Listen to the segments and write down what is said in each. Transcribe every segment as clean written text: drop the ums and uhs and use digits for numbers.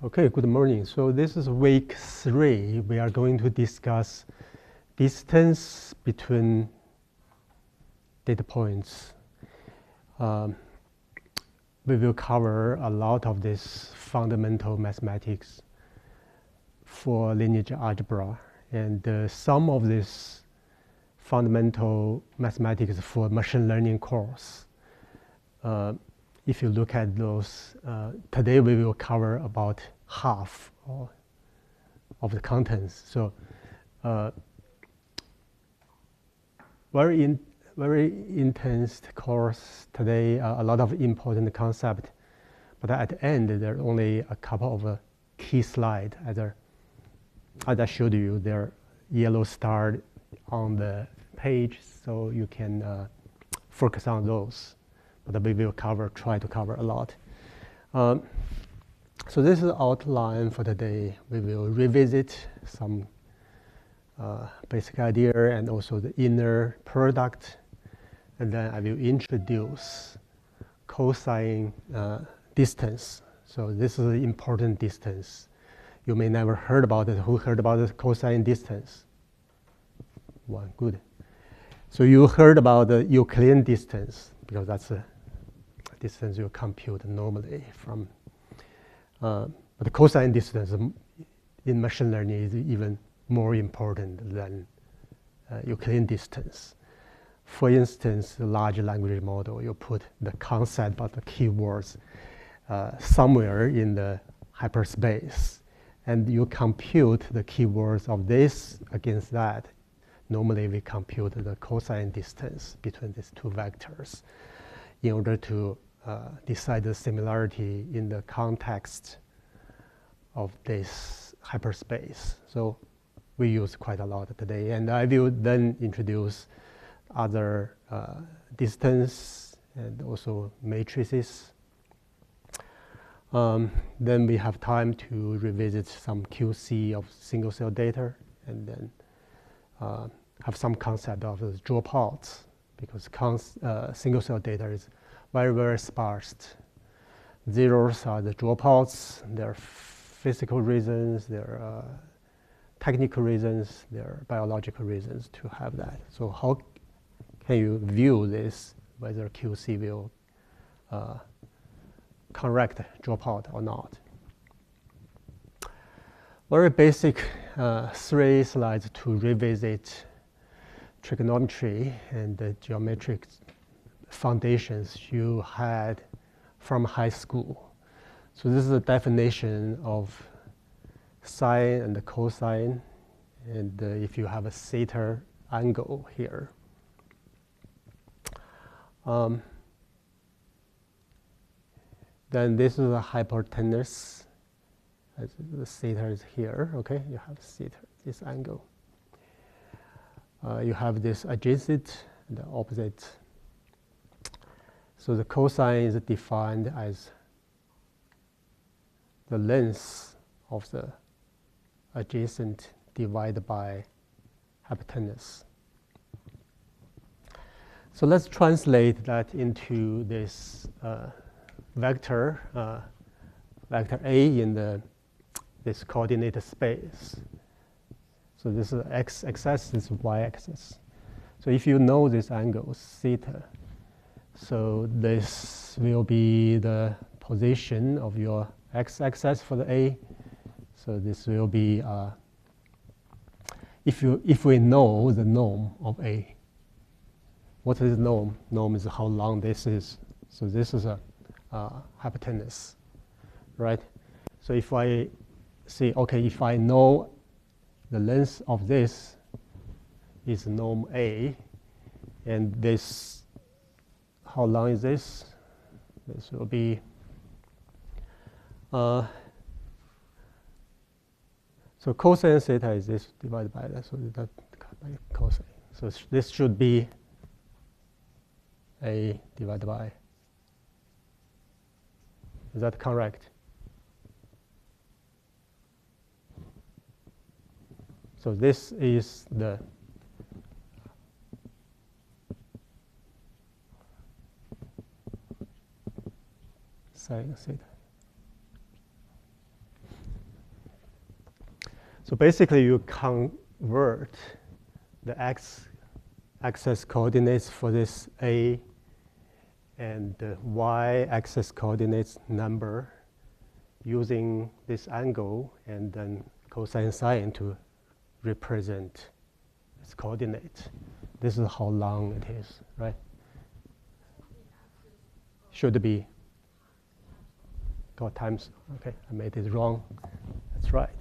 Okay, good morning. So this is week 3. We are going to discuss distance between data points. We will cover a lot of this fundamental mathematics for linear algebra, and some of this fundamental mathematics for machine learning course. If you look at those, today we will cover about half of the contents. So very intense course today, a lot of important concept, but at the end there are only a couple of key slides. As I showed you, there are yellow stars on the page, so you can focus on those. But we will try to cover a lot. So this is the outline for today. We will revisit some basic idea and also the inner product. And then I will introduce cosine distance. So this is an important distance. You may never heard about it. Who heard about the cosine distance? One, good. So you heard about the Euclidean distance, because that's a distance you compute normally from. But the cosine distance in machine learning is even more important than Euclidean distance. For instance, the large language model, you put the concept of the keywords somewhere in the hyperspace, and you compute the keywords of this against that. Normally, we compute the cosine distance between these two vectors in order to decide the similarity in the context of this hyperspace. So we use quite a lot today, and I will then introduce other distance and also matrices. Then we have time to revisit some QC of single cell data, and then have some concept of the dropouts, because single cell data is very, very sparse. Zeros are the dropouts. There are physical reasons, there are technical reasons, there are biological reasons to have that. So how can you view this, whether QC will correct dropout or not? Very basic 3 slides to revisit trigonometry and the geometric foundations you had from high school. So this is a definition of sine and the cosine, and if you have a theta angle here. Then this is a hypotenuse. The theta is here, okay? You have theta, this angle. You have this adjacent and the opposite. So the cosine is defined as the length of the adjacent divided by hypotenuse. So let's translate that into this vector A in this coordinate space. So this is x-axis, this is y-axis. So if you know this angle, theta, so this will be the position of your x-axis for the A. So this will be, if we know the norm of A. What is norm? Norm is how long this is. So this is a hypotenuse, right? So if I say, okay, if I know the length of this is norm A, and this, how long is this? This will be, so cosine theta is this divided by that, so that by cosine. So this should be A divided by, is that correct? So this is the sine theta. So basically, you convert the x-axis coordinates for this A and the y-axis coordinates number using this angle and then cosine sine to represent its coordinate. This is how long it is, right? Should be got times. Okay, I made it wrong. That's right.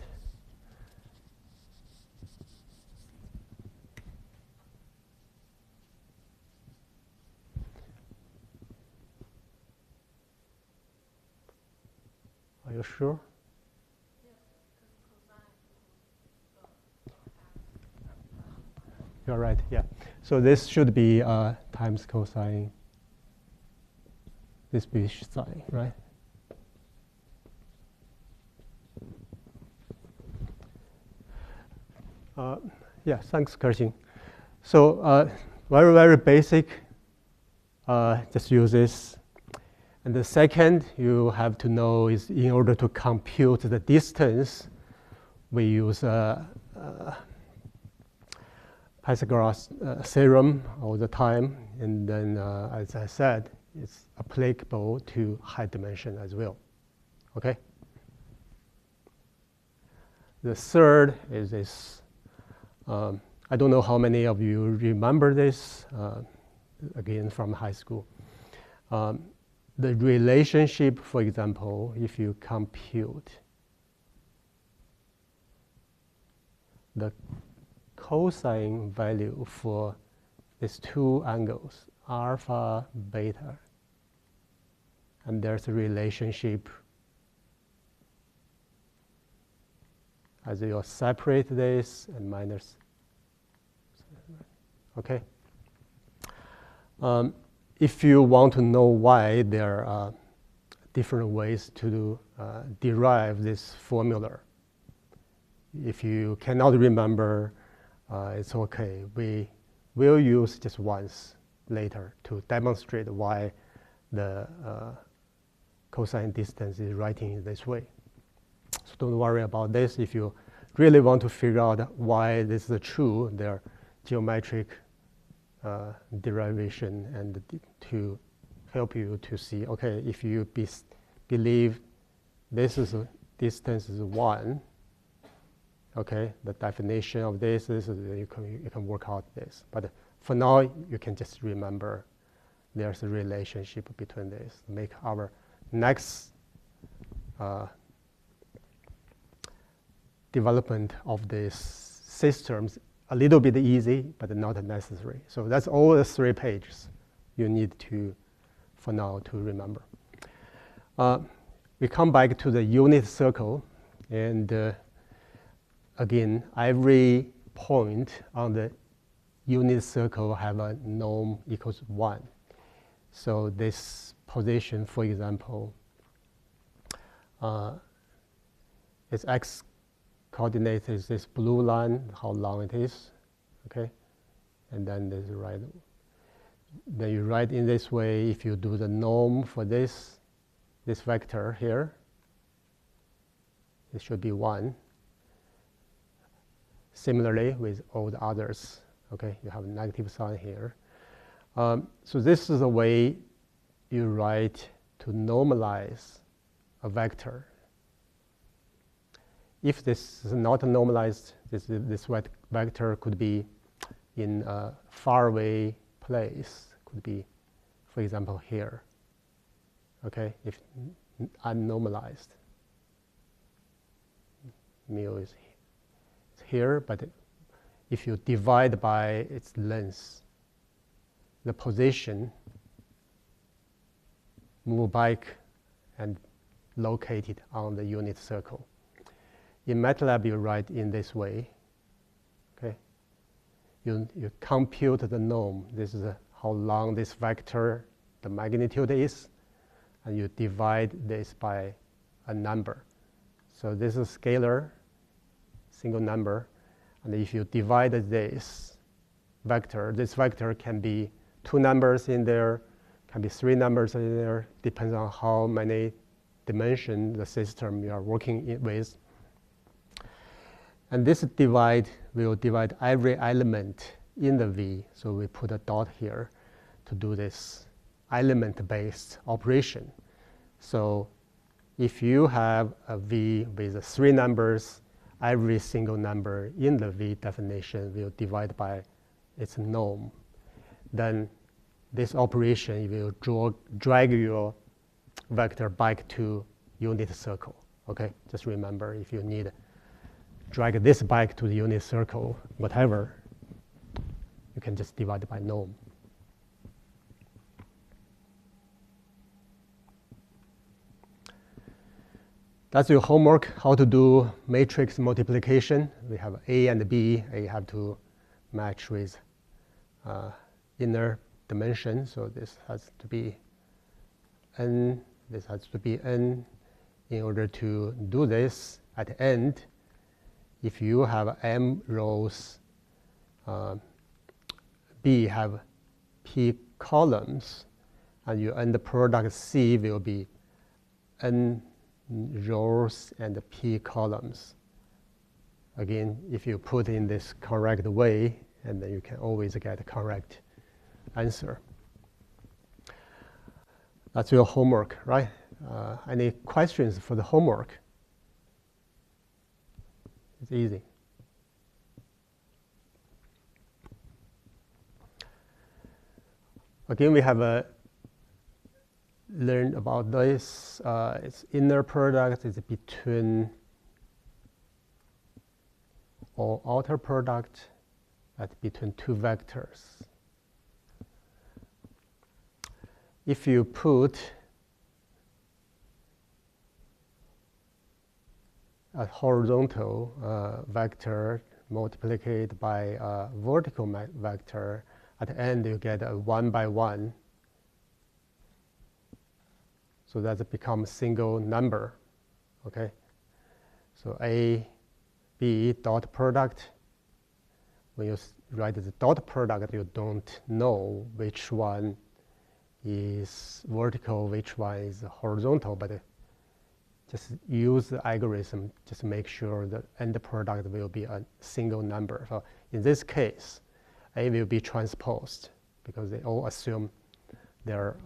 Are you sure? You're right, yeah. So this should be times cosine, this be sine, right? Yeah, thanks, Kershin. So very, very basic, just use this. And the second you have to know is in order to compute the distance, we use Pythagoras theorem all the time. And then, as I said, it's applicable to high dimension as well. Okay? The third is this. I don't know how many of you remember this, again, from high school. The relationship, for example, if you compute the cosine value for these two angles, alpha, beta, and there's a relationship as you separate this and minus, okay? If you want to know why, there are different ways to derive this formula. If you cannot remember, it's okay. We will use just once later to demonstrate why the cosine distance is writing in this way. So don't worry about this. If you really want to figure out why this is true, there are geometric derivation and to help you to see, okay, if you believe this is a distance is 1, okay, the definition of this is you can work out this. But for now, you can just remember there's a relationship between this. Make our next development of these systems a little bit easy, but not necessary. So that's all the 3 pages you need to, for now, to remember. We come back to the unit circle, and again, every point on the unit circle have a norm equals 1. So this position, for example, its x coordinate is this blue line, how long it is, okay? And then there's right. Then you write in this way, if you do the norm for this vector here, it should be 1. Similarly with all the others, okay? You have a negative sign here. So this is the way you write to normalize a vector. If this is not normalized, this vector could be in a faraway place, could be, for example, here, okay, if unnormalized. Mu is here, but if you divide by its length, the position move back and locate it on the unit circle. In MATLAB, you write in this way, okay? You compute the norm. This is how long this vector, the magnitude is, and you divide this by a number. So this is scalar, single number, and if you divide this vector can be 2 numbers in there, can be 3 numbers in there, depends on how many dimensions the system you are working with. And this divide will divide every element in the V. So we put a dot here to do this element-based operation. So if you have a V with 3 numbers, every single number in the V definition will divide by its norm. Then this operation will drag your vector back to unit circle. Okay, just remember, if you need drag this back to the unit circle, whatever, you can just divide by norm. That's your homework, how to do matrix multiplication. We have A and B. A have to match with inner dimension. So this has to be n. This has to be n. In order to do this, at the end, if you have m rows, B have p columns, and your end product C will be n rows and p columns. Again, if you put in this correct way, and then you can always get a correct answer. That's your homework, right? Any questions for the homework? It's easy. Again, we have learned about this. Its inner product is between, or outer product at between 2 vectors. If you put a horizontal vector multiplied by a vertical vector, at the end you get a 1 by 1. So that becomes a single number, okay? So A, B dot product. When you write the dot product, you don't know which one is vertical, which one is horizontal, but just use the algorithm, just make sure the end product will be a single number. So in this case, A will be transposed because they all assume they're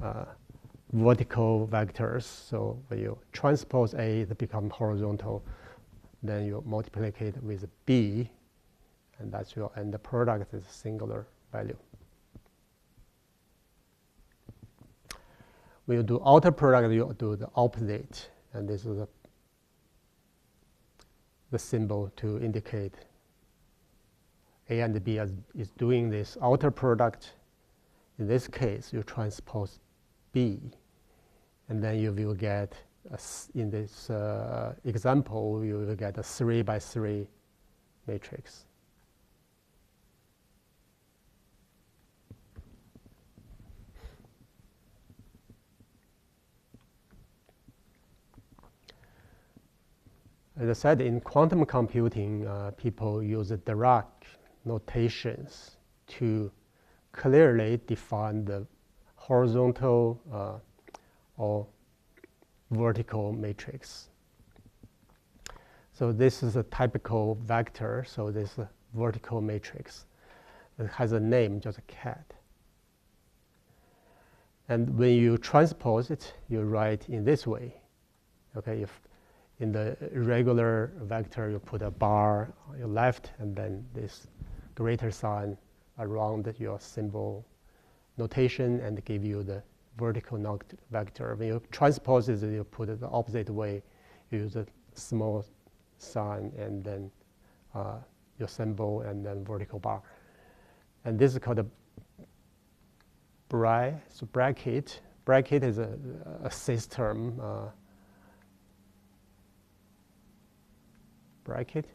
vertical vectors. So when you transpose A, it becomes horizontal. Then you multiply it with B, and that's your end product is a singular value. When you do outer product, you do the opposite. And this is the symbol to indicate A and B is doing this outer product. In this case, you transpose B, and then you will get, in this example, you will get a 3 by 3 matrix. As I said, in quantum computing, people use Dirac notations to clearly define the horizontal or vertical matrix. So this is a typical vector. So this is a vertical matrix. It has a name, just a cat. And when you transpose it, you write in this way. Okay, if in the regular vector, you put a bar on your left, and then this greater sign around your symbol notation and give you the vertical vector. When you transpose it, you put it the opposite way. You use a small sign and then your symbol and then vertical bar. And this is called a bracket. Bracket is a system. Bracket.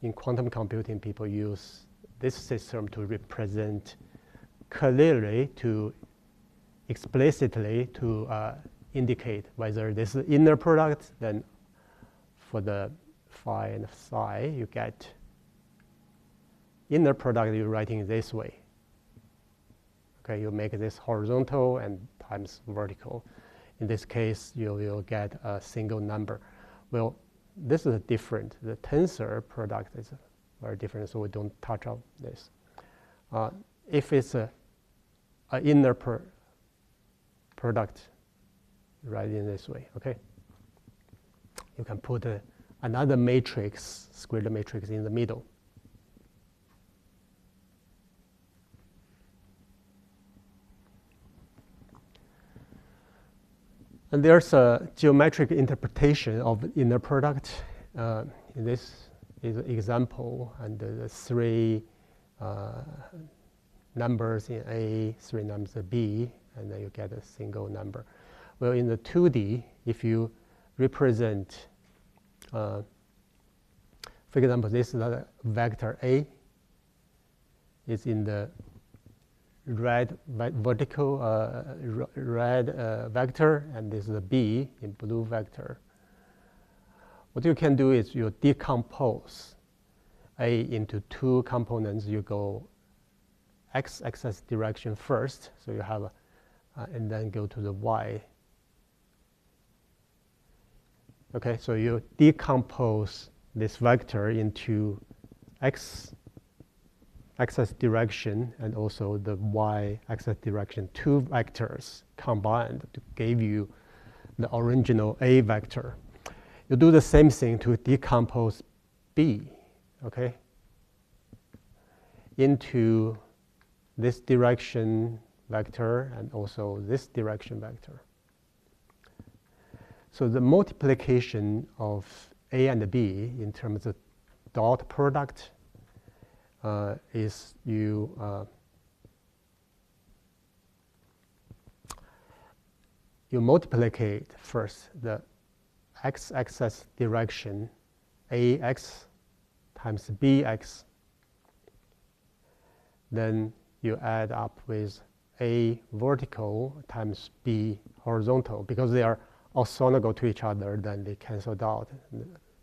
In quantum computing, people use this system to represent clearly, to explicitly to indicate whether this is inner product. Then for the phi and psi, you get inner product. You're writing this way. Okay, you make this horizontal and times vertical. In this case, you will get a single number. Well, this is different. The tensor product is very different, so we don't touch on this. If it's an inner product, right in this way, okay? You can put another matrix, squared matrix in the middle. And there's a geometric interpretation of inner product. This is an example, and the three numbers in A, three numbers in B, and then you get a single number. Well, in the 2D, if you represent, for example, this is a vector A, is in the red vertical red vector, and this is a B in blue vector. What you can do is you decompose A into two components. You go x-axis direction first, so you have and then go to the y. Okay, so you decompose this vector into x-axis direction and also the y-axis direction, two vectors combined to give you the original A vector. You do the same thing to decompose B, okay, into this direction vector and also this direction vector. So the multiplication of A and B in terms of dot product is you multiplicate first the x-axis direction ax times bx, then you add up with A vertical times B horizontal. Because they are orthogonal to each other, then they cancel out,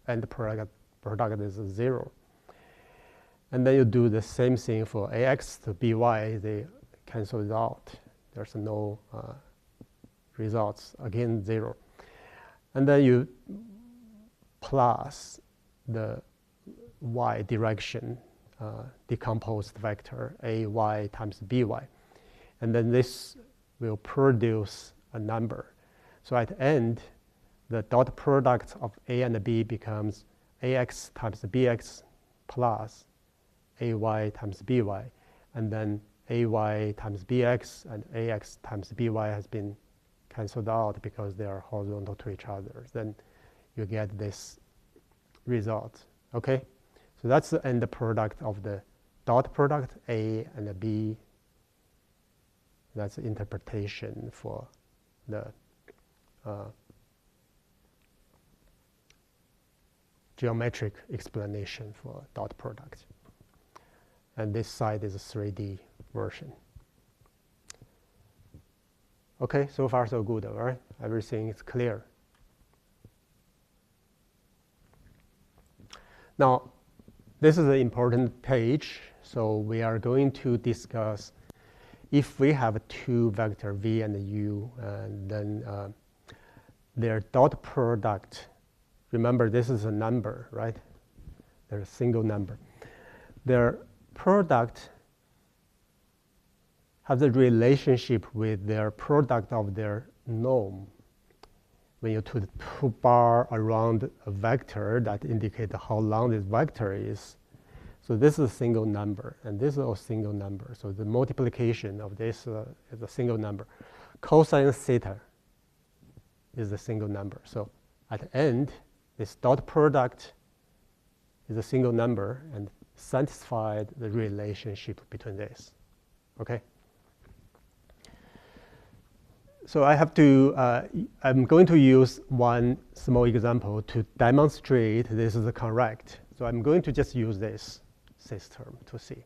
and the product is 0. And then you do the same thing for ax to by, they cancel it out. There's no results, again 0. And then you plus the y direction decomposed vector ay times by. And then this will produce a number. So at the end, the dot product of A and B becomes ax times bx plus ay times by. And then ay times bx and ax times by has been cancelled out because they are horizontal to each other. Then you get this result, okay? So that's the end product of the dot product, A and B. That's the interpretation for the geometric explanation for dot product. And this side is a 3D version. Okay, so far so good, all right? Everything is clear. Now, this is an important page, so we are going to discuss if we have two vector v and u, and then their dot product. Remember, this is a number, right? They're a single number. Their product has a relationship with their product of their norm. When you put two bar around a vector that indicate how long this vector is. So this is a single number, and this is a single number. So the multiplication of this is a single number. Cosine theta is a single number. So at the end, this dot product is a single number and satisfied the relationship between this, okay? So I have to, I'm going to use one small example to demonstrate this is correct. So I'm going to just use this system to see.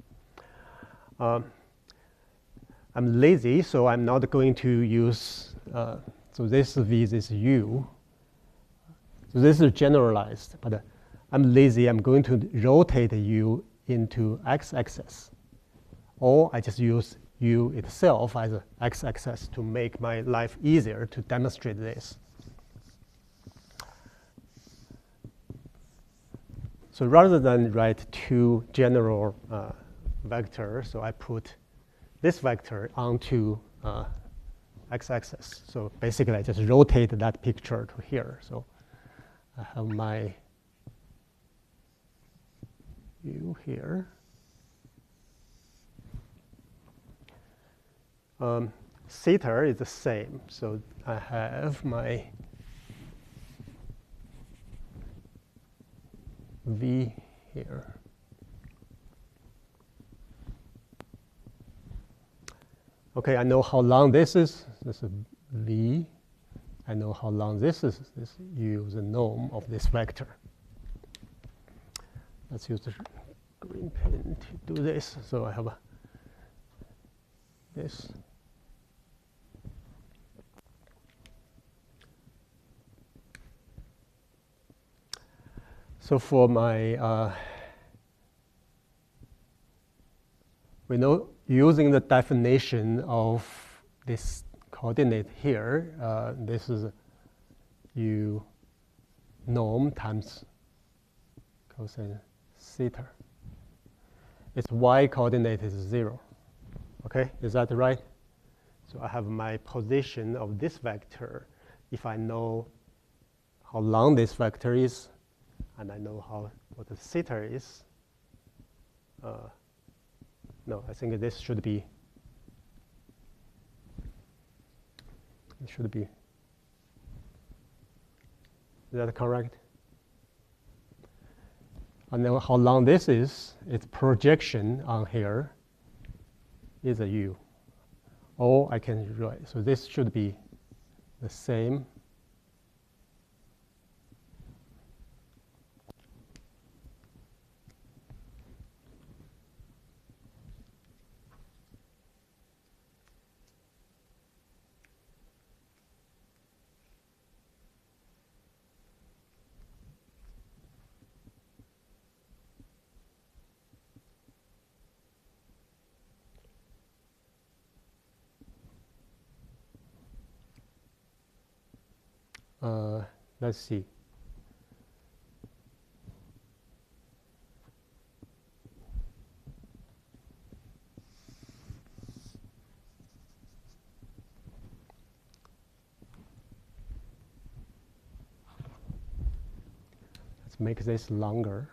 I'm lazy, so I'm not going to use, so this is V, this is U. So this is generalized, but I'm lazy, I'm going to rotate U into x-axis. Or I just use U itself as an x-axis to make my life easier to demonstrate this. So rather than write two general vectors, so I put this vector onto x-axis. So basically, I just rotate that picture to here. So I have my u here. Theta is the same. So I have my v here. Okay, I know how long this is. This is v. I know how long this is. This u is the norm of this vector. Let's use the green pen to do this. So I have this. So for my, we know using the definition of this coordinate here, this is u norm times cosine theta. Its y coordinate is 0. Okay, is that right? So I have my position of this vector. If I know how long this vector is, and I know what the theta is, no, I think this should be, is that correct? I know how long this is. Its projection on here is a u. Or I can write, so this should be the same. Let's see. Let's make this longer.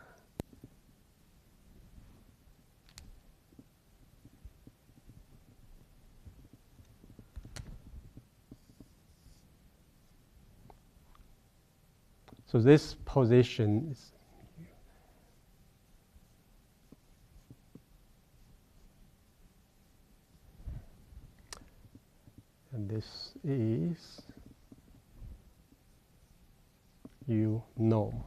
So this position is and this is u norm.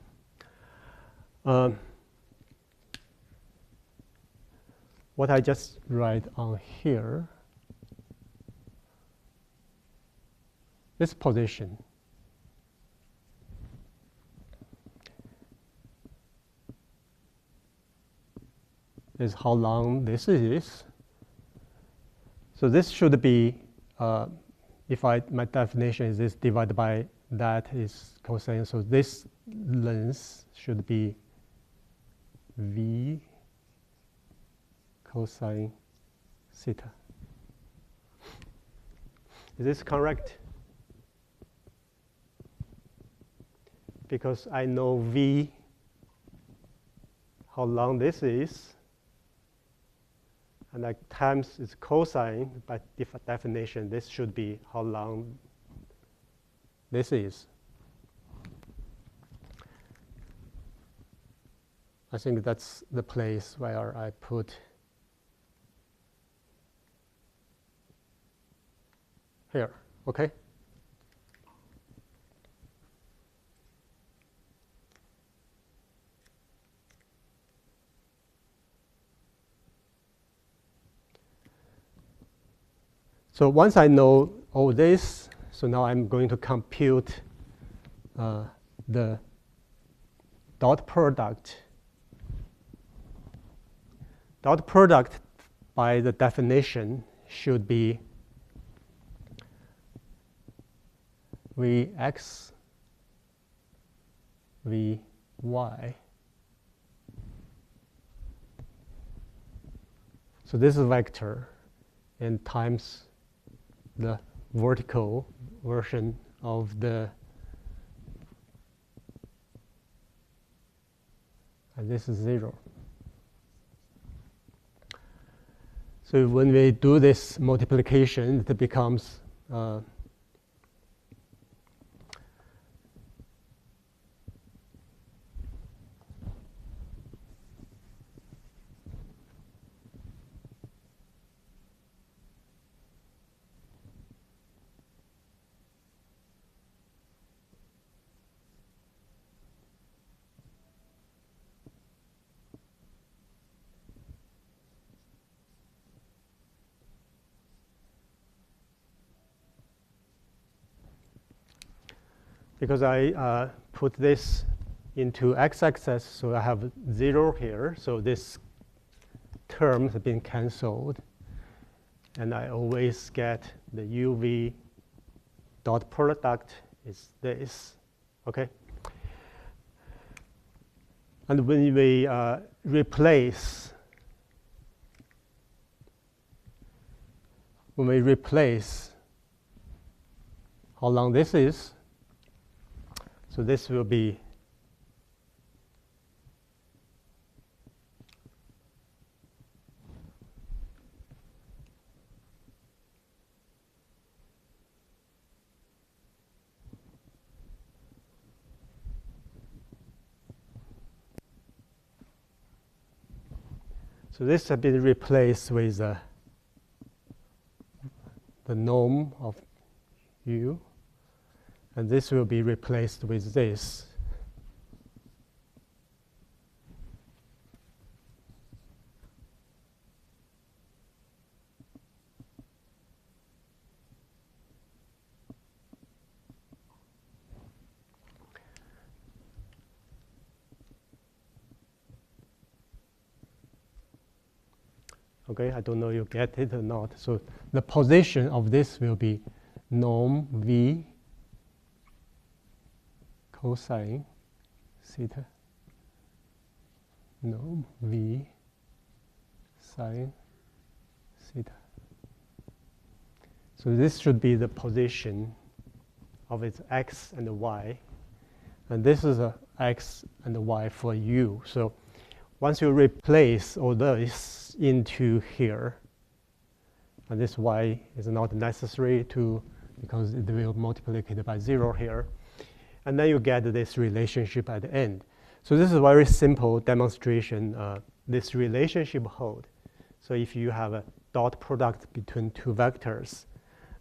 What I just write on here, this position is how long this is. So this should be, if my definition is this divided by that is cosine, so this length should be v cosine theta. Is this correct? Because I know v, how long this is, and like times is cosine, by definition, this should be how long this is. I think that's the place where I put here, okay? So once I know all this, so now I'm going to compute the dot product. Dot product, by the definition, should be Vx, Vy So this is vector and times the vertical version of the, and this is 0. So when we do this multiplication, it becomes because I put this into x-axis, so I have 0 here. So this term has been cancelled. And I always get the UV dot product is this, okay? And when we replace how long this is, so this will be so this has been replaced with the norm of U, and this will be replaced with this. Okay, I don't know you get it or not. So the position of this will be norm V cosine theta, norm V sine theta. So this should be the position of its x and y. And this is a x and y for U. So once you replace all this into here, and this y is not necessary to, because it will multiply it by 0 here, and then you get this relationship at the end. So this is a very simple demonstration. This relationship hold. So if you have a dot product between two vectors,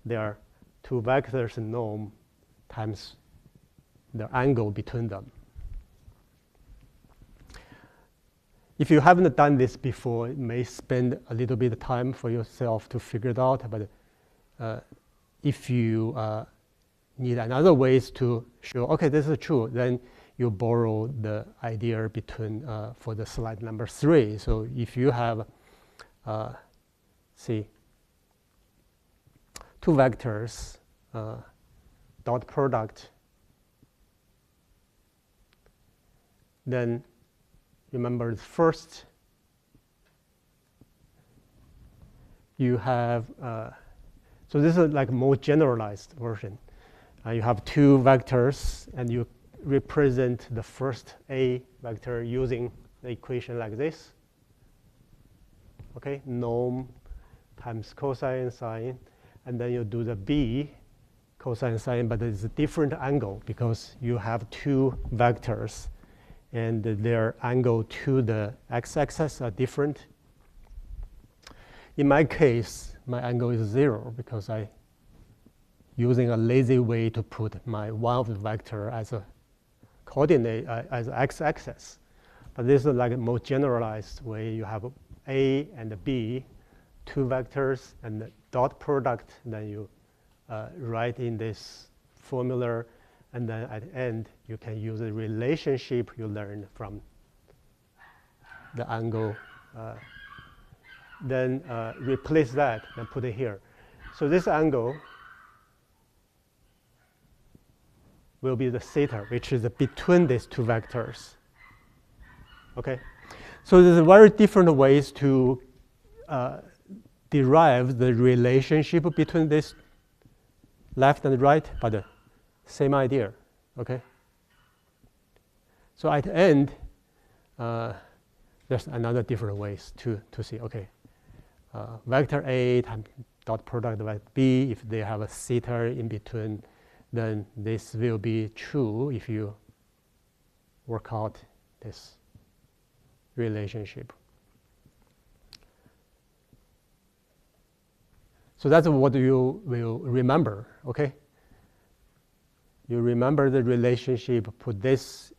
there are two vectors norm times the angle between them. If you haven't done this before, it may spend a little bit of time for yourself to figure it out. But if you need another ways to show, okay, this is true, then you borrow the idea between for the slide number 3. So if you have, see, two vectors, dot product, then remember first you have, so this is like a more generalized version. You have two vectors and you represent the first A vector using the equation like this. Okay, norm times cosine sine, and then you do the B cosine sine, but it's a different angle because you have two vectors and their angle to the x-axis are different. In my case, my angle is 0 because I using a lazy way to put my one of the vector as a coordinate as x-axis. But this is like a more generalized way. You have A and B, two vectors and the dot product. Then you write in this formula, and then at the end you can use the relationship you learned from the angle. Then replace that and put it here. So this angle will be the theta, which is between these two vectors. Okay, so there's very different ways to derive the relationship between this left and right, but the same idea, okay? So at the end, there's another different ways to see, okay, vector A times dot product vector B, if they have a theta in between, then this will be true if you work out this relationship. So that's what you will remember, okay? You remember the relationship, put this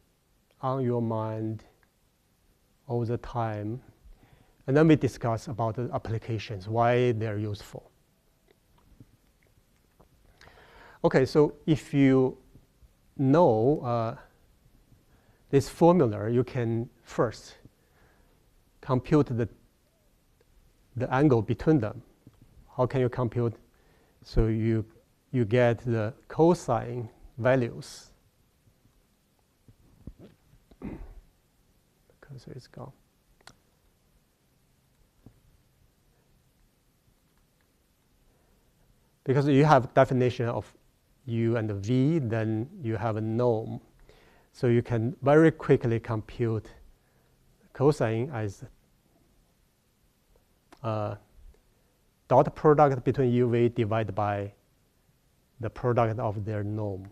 on your mind all the time, and then we discuss about the applications, why they're useful. Okay, so if you know this formula, you can first compute the angle between them. How can you compute? So you get the cosine values. Because it's gone. Because you have definition of U and V, then you have a norm. So you can very quickly compute cosine as dot product between UV divided by the product of their norm.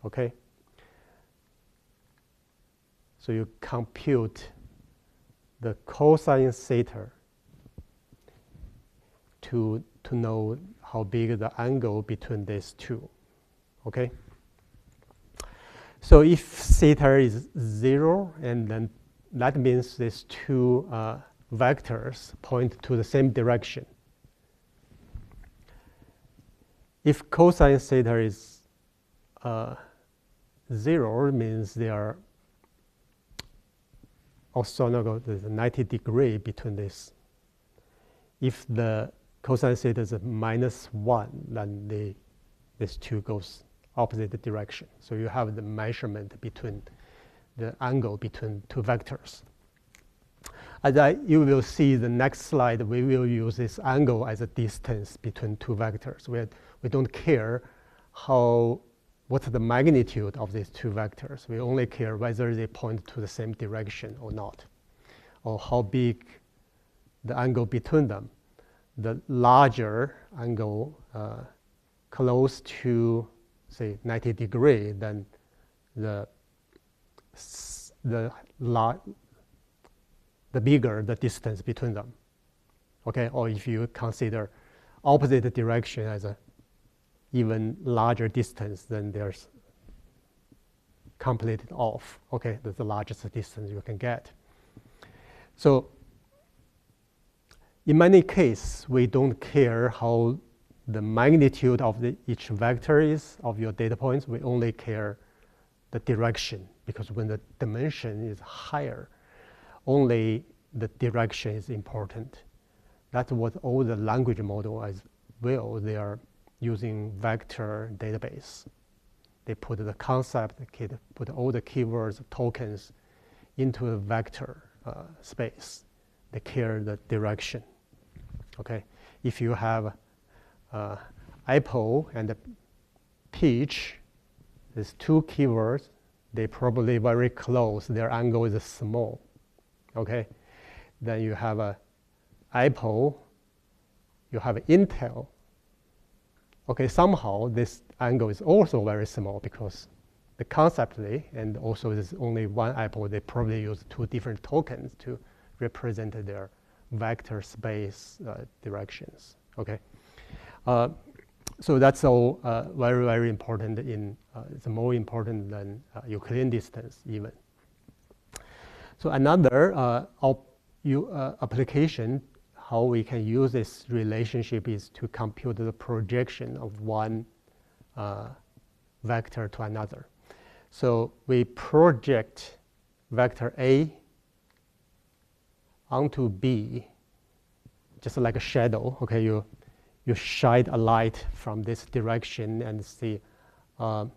Okay? So you compute the cosine theta to know how big the angle between these two. Okay? So if theta is 0, and then that means these two vectors point to the same direction. If cosine theta is 0, it means they are orthogonal. There's a 90 degree between this. If the cosine theta is -1, then these two goes opposite direction. So you have the measurement between the angle between two vectors. As you will see the next slide, we will use this angle as a distance between two vectors. We don't care what's the magnitude of these two vectors. We only care whether they point to the same direction or not, or how big the angle between them. The larger angle close to, say, 90 degree, then the bigger the distance between them. Okay, or if you consider opposite direction as a even larger distance, then there's completed off. Okay, that's the largest distance you can get. So in many cases, we don't care how the magnitude of each vector is of your data points. We only care the direction, because when the dimension is higher, only the direction is important. That's what all the language model as well. They are using vector database. They put the concept, put all the keywords, tokens into a vector space. They care the direction. Okay, if you have apple and peach, these two keywords, they probably very close. Their angle is small. Okay, then you have a apple, you have Intel. Okay, somehow this angle is also very small because the conceptually, and also there's only one apple, they probably use two different tokens to represent their vector space directions. Okay, so that's all very, very important. It's more important than Euclidean distance even. So another application, how we can use this relationship, is to compute the projection of one vector to another. So we project vector A onto B, just like a shadow. Okay, you shine a light from this direction and see how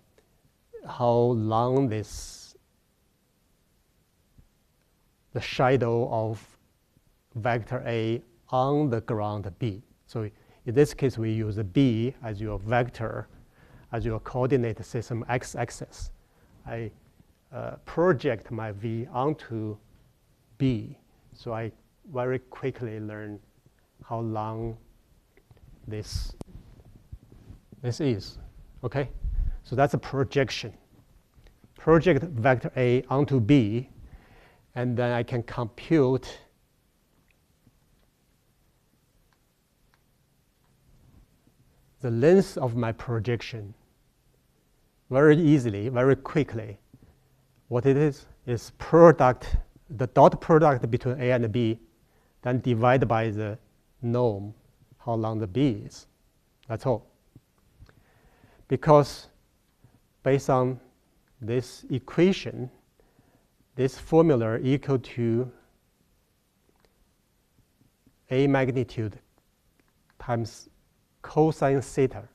long the shadow of vector A on the ground B. So in this case, we use B as your vector, as your coordinate system x-axis. I project my V onto B. So I very quickly learn how long this is, okay? So that's a projection. Project vector A onto B, and then I can compute the length of my projection very easily, very quickly. What it is product, the dot product between A and B, then divided by the norm, how long the B is. That's all. Because based on this equation, this formula equal to A magnitude times cosine theta.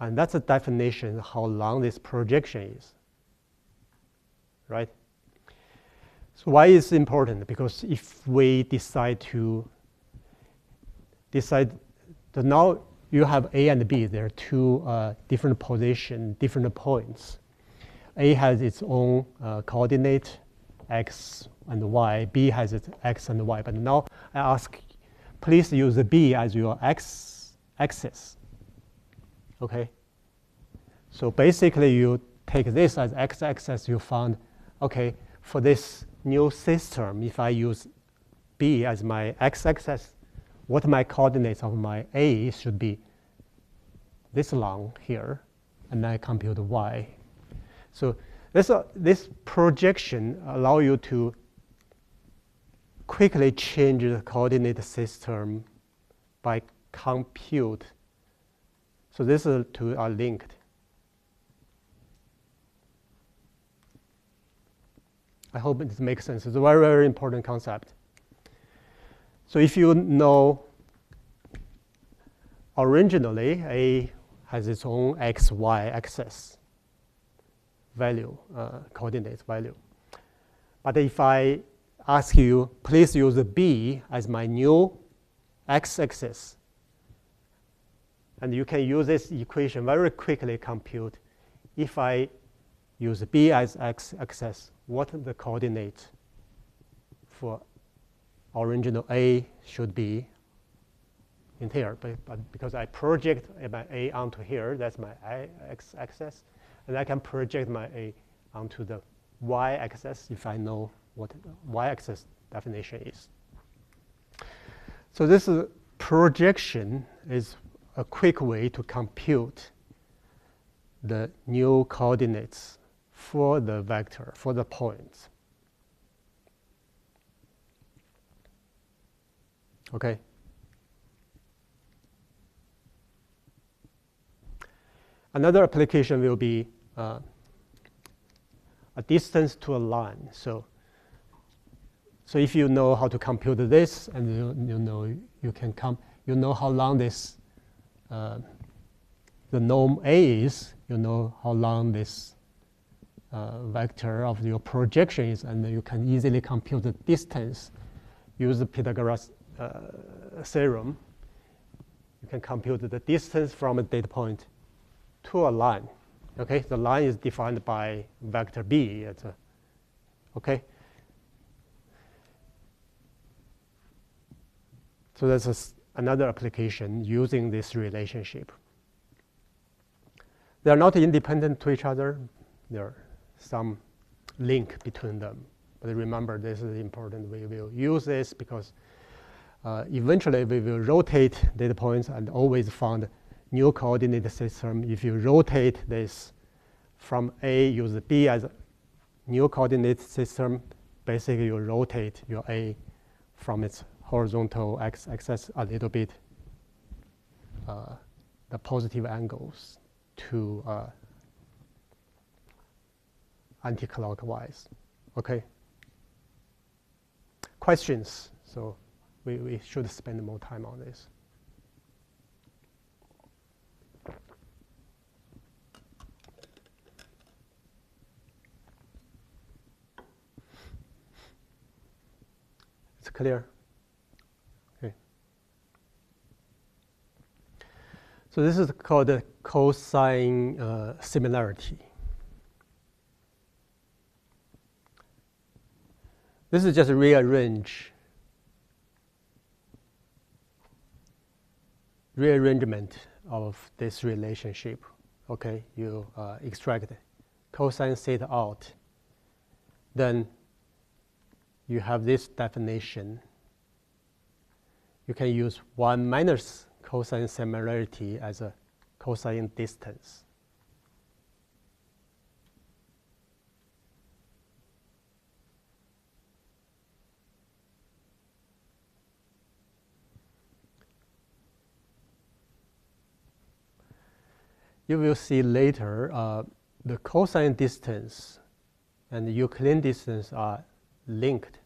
And that's a definition of how long this projection is, right? So why is it important? Because if we decide now you have A and B, there are two different positions, different points. A has its own coordinate, x and y. B has its x and y. But now I ask, please use the B as your x-axis. Okay? So basically, you take this as x-axis, you found, okay, for this new system, if I use B as my x-axis, what my coordinates of my A should be this long here, and I compute y. So this projection allows you to quickly change the coordinate system by compute. So these two are linked. I hope this makes sense. It's a very, very important concept. So if you know, originally A has its own x, y axis value, coordinates value. But if I ask you, please use B as my new x-axis, and you can use this equation very quickly compute, if I use B as x-axis, what the coordinate for original A should be in here. But because I project my A onto here, that's my x-axis, and I can project my A onto the y-axis if I know what y-axis definition is. So this projection is a quick way to compute the new coordinates for the vector, for the points. Okay. Another application will be a distance to a line. So if you know how to compute this, and you know how long this the norm A is, you know how long this vector of your projection is, and you can easily compute the distance. Use the Pythagoras theorem. You can compute the distance from a data point to a line. Okay, the line is defined by vector B. Okay. So that's another application using this relationship. They are not independent to each other. There are some link between them. But remember, this is important. We will use this because eventually we will rotate data points and always find new coordinate system. If you rotate this from A, use B as a new coordinate system, basically you rotate your A from its horizontal x-axis a little bit, the positive angles to anti-clockwise. Okay. Questions? So we should spend more time on this. It's clear. So this is called the cosine similarity. This is just rearrangement of this relationship. Okay, you extract cosine theta out. Then you have this definition. You can use 1 minus cosine similarity as a cosine distance. You will see later the cosine distance and the Euclidean distance are linked.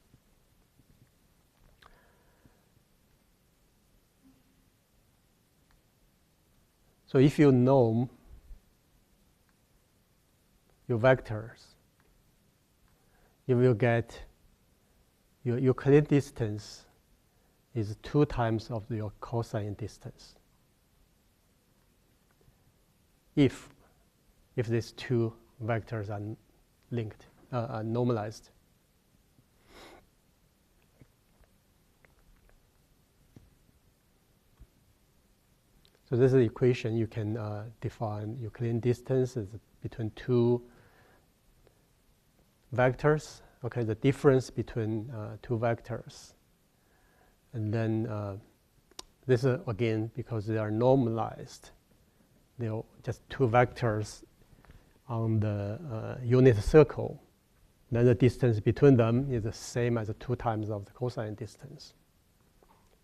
So if you know your vectors, you will get your Euclidean distance is 2 times of your cosine distance. If these 2 vectors are linked, are normalized. So this is the equation. You can define Euclidean distance as between 2 vectors. Okay, the difference between 2 vectors. And then this is again because they are normalized. They are just 2 vectors on the unit circle. Then the distance between them is the same as 2 times of the cosine distance.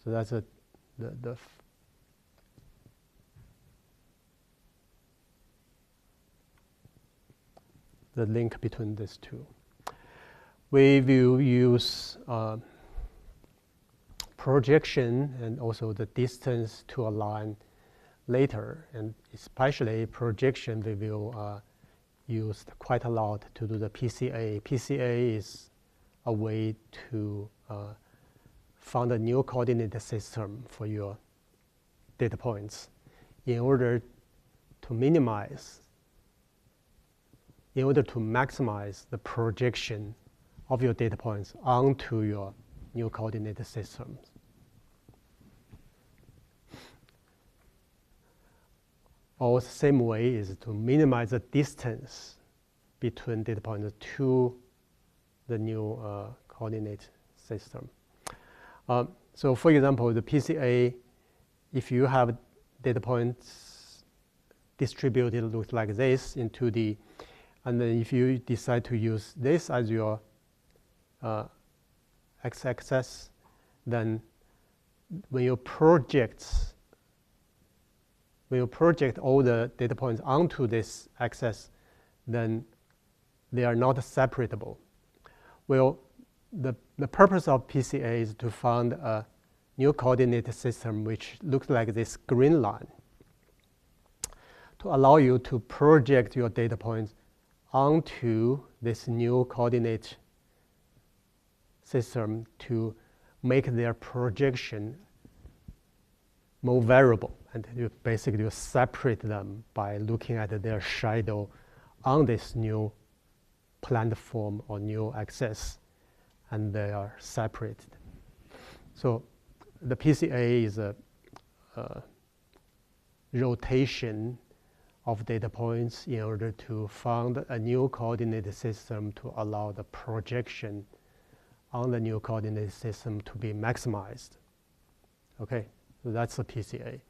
So that's the link between these 2. We will use projection and also the distance to a line later, and especially projection we will use quite a lot to do the PCA. PCA is a way to find a new coordinate system for your data points in order to maximize the projection of your data points onto your new coordinate systems. Or the same way is to minimize the distance between data points to the new coordinate system. So for example, the PCA, if you have data points distributed looks like this in 2D, and then if you decide to use this as your x-axis, then when you project all the data points onto this axis, then they are not separable. Well, the purpose of PCA is to find a new coordinate system which looks like this green line to allow you to project your data points onto this new coordinate system to make their projection more variable. And you basically separate them by looking at their shadow on this new platform or new axis, and they are separated. So the PCA is a rotation of data points in order to find a new coordinate system to allow the projection on the new coordinate system to be maximized. Okay, so that's the PCA.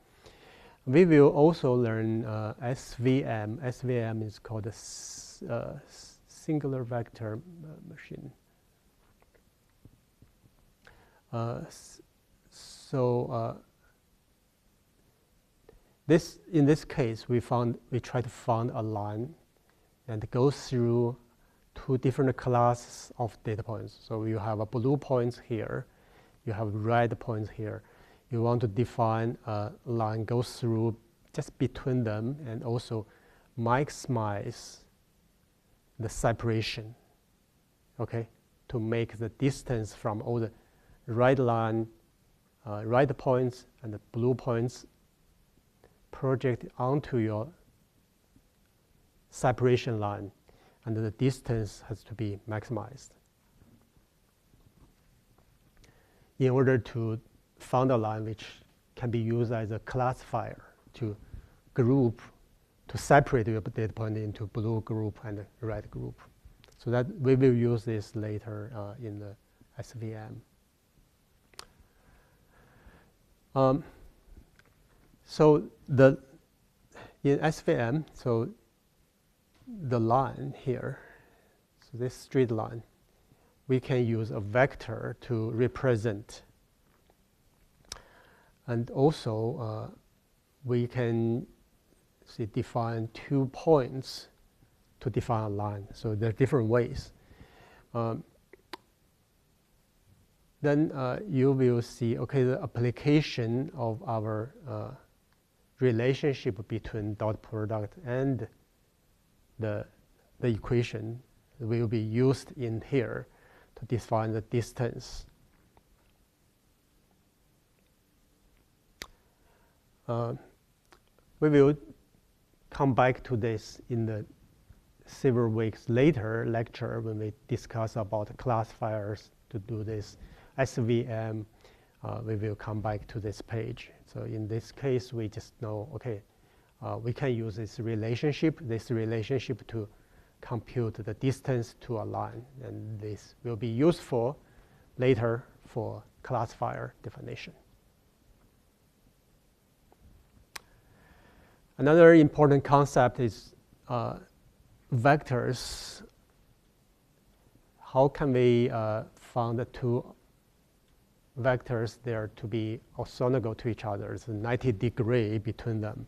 We will also learn SVM. SVM is called a singular vector machine. In this case, we try to find a line and go through 2 different classes of data points. So you have a blue points here, you have red points here. You want to define a line goes through just between them and also maximize the separation, okay, to make the distance from all the red line, red points and the blue points project onto your separation line, and the distance has to be maximized. In order to find a line which can be used as a classifier to group, to separate your data point into blue group and red group. So that we will use this later in the SVM. So in SVM, so the line here, so this straight line, we can use a vector to represent. And also, we can define 2 points to define a line. So there are different ways. Then you will see, okay, the application of our relationship between dot product and the equation will be used in here to define the distance. We will come back to this in the several weeks later lecture when we discuss about classifiers to do this SVM. We will come back to this page. So in this case, we just know, okay, we can use this relationship to compute the distance to a line. And this will be useful later for classifier definition. Another important concept is vectors. How can we find the 2 vectors there to be orthogonal to each other? It's a 90-degree between them.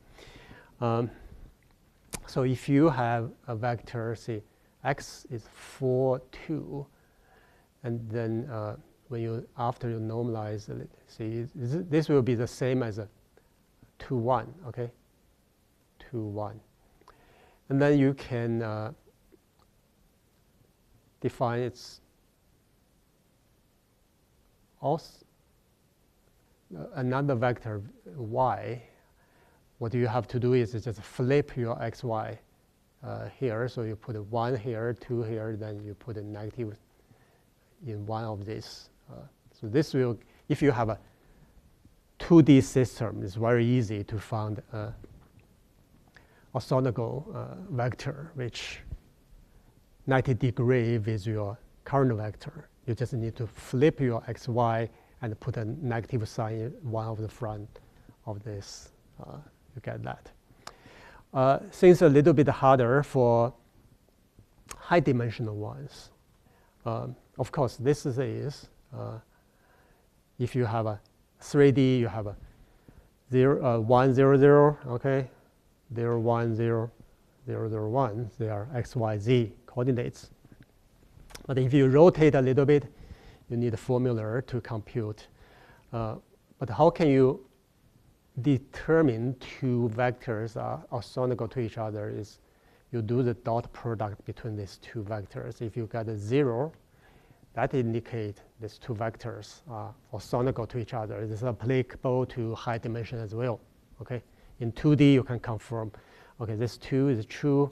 So if you have a vector, say x is 4, 2, and then after you normalize it, see this will be the same as a 2, 1, okay? 2, 1. And then you can define its also another vector y. What you have to do is just flip your xy here. So you put a 1 here, 2 here, then you put a negative in one of these. So this will, if you have a 2D system, it's very easy to find a orthogonal vector which 90-degree with your current vector. You just need to flip your xy and put a negative sign in one of the front of this. You get that. Things a little bit harder for high-dimensional ones. Of course, this is if you have a 3D, you have a 1, 0, 0, okay, 0, 1, 0, 0, 0, 1. They are x, y, z coordinates. But if you rotate a little bit, you need a formula to compute. But how can you determine 2 vectors are orthogonal to each other? Is you do the dot product between these 2 vectors. If you get a 0, that indicates these 2 vectors are orthogonal to each other. This is applicable to high dimension as well. Okay, in 2D you can confirm, okay, this 2 is true.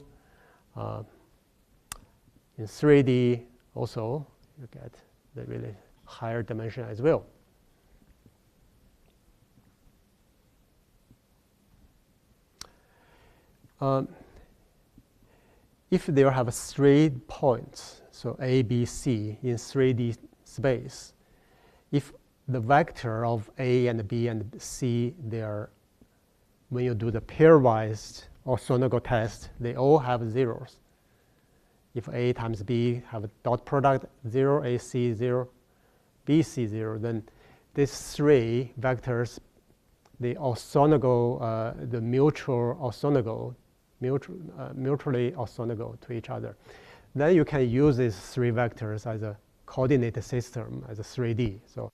In 3D also you get the really higher dimension as well. If there have 3 points, so A, B, C in 3D space, if the vector of A and B and C, they are, when you do the pairwise orthogonal test, they all have zeros. If A times B have a dot product 0, AC 0, BC 0, then these 3 vectors, the orthogonal, the mutually orthogonal to each other. Then you can use these 3 vectors as a coordinate system, as a 3D. So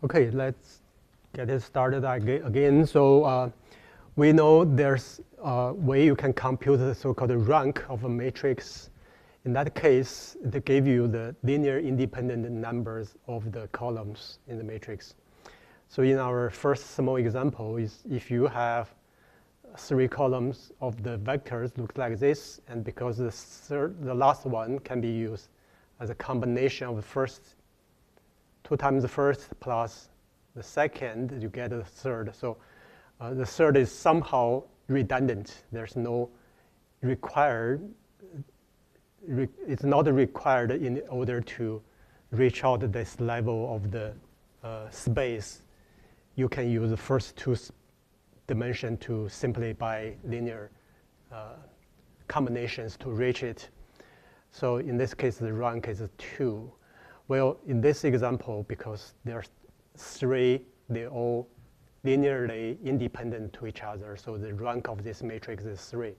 Okay, let's get it started again. So we know there's a way you can compute the so-called rank of a matrix. In that case, it gives you the linear independent numbers of the columns in the matrix. So in our first small example, is if you have 3 columns of the vectors look like this, and because the last one can be used as a combination of the first 2 times the first plus the second, you get the third. So the third is somehow redundant. There's no required, it's not required in order to reach out this level of the space. You can use the first 2 dimension to simply by linear combinations to reach it. So in this case, the rank is 2. Well, in this example, because there are 3, they're all linearly independent to each other, so the rank of this matrix is 3.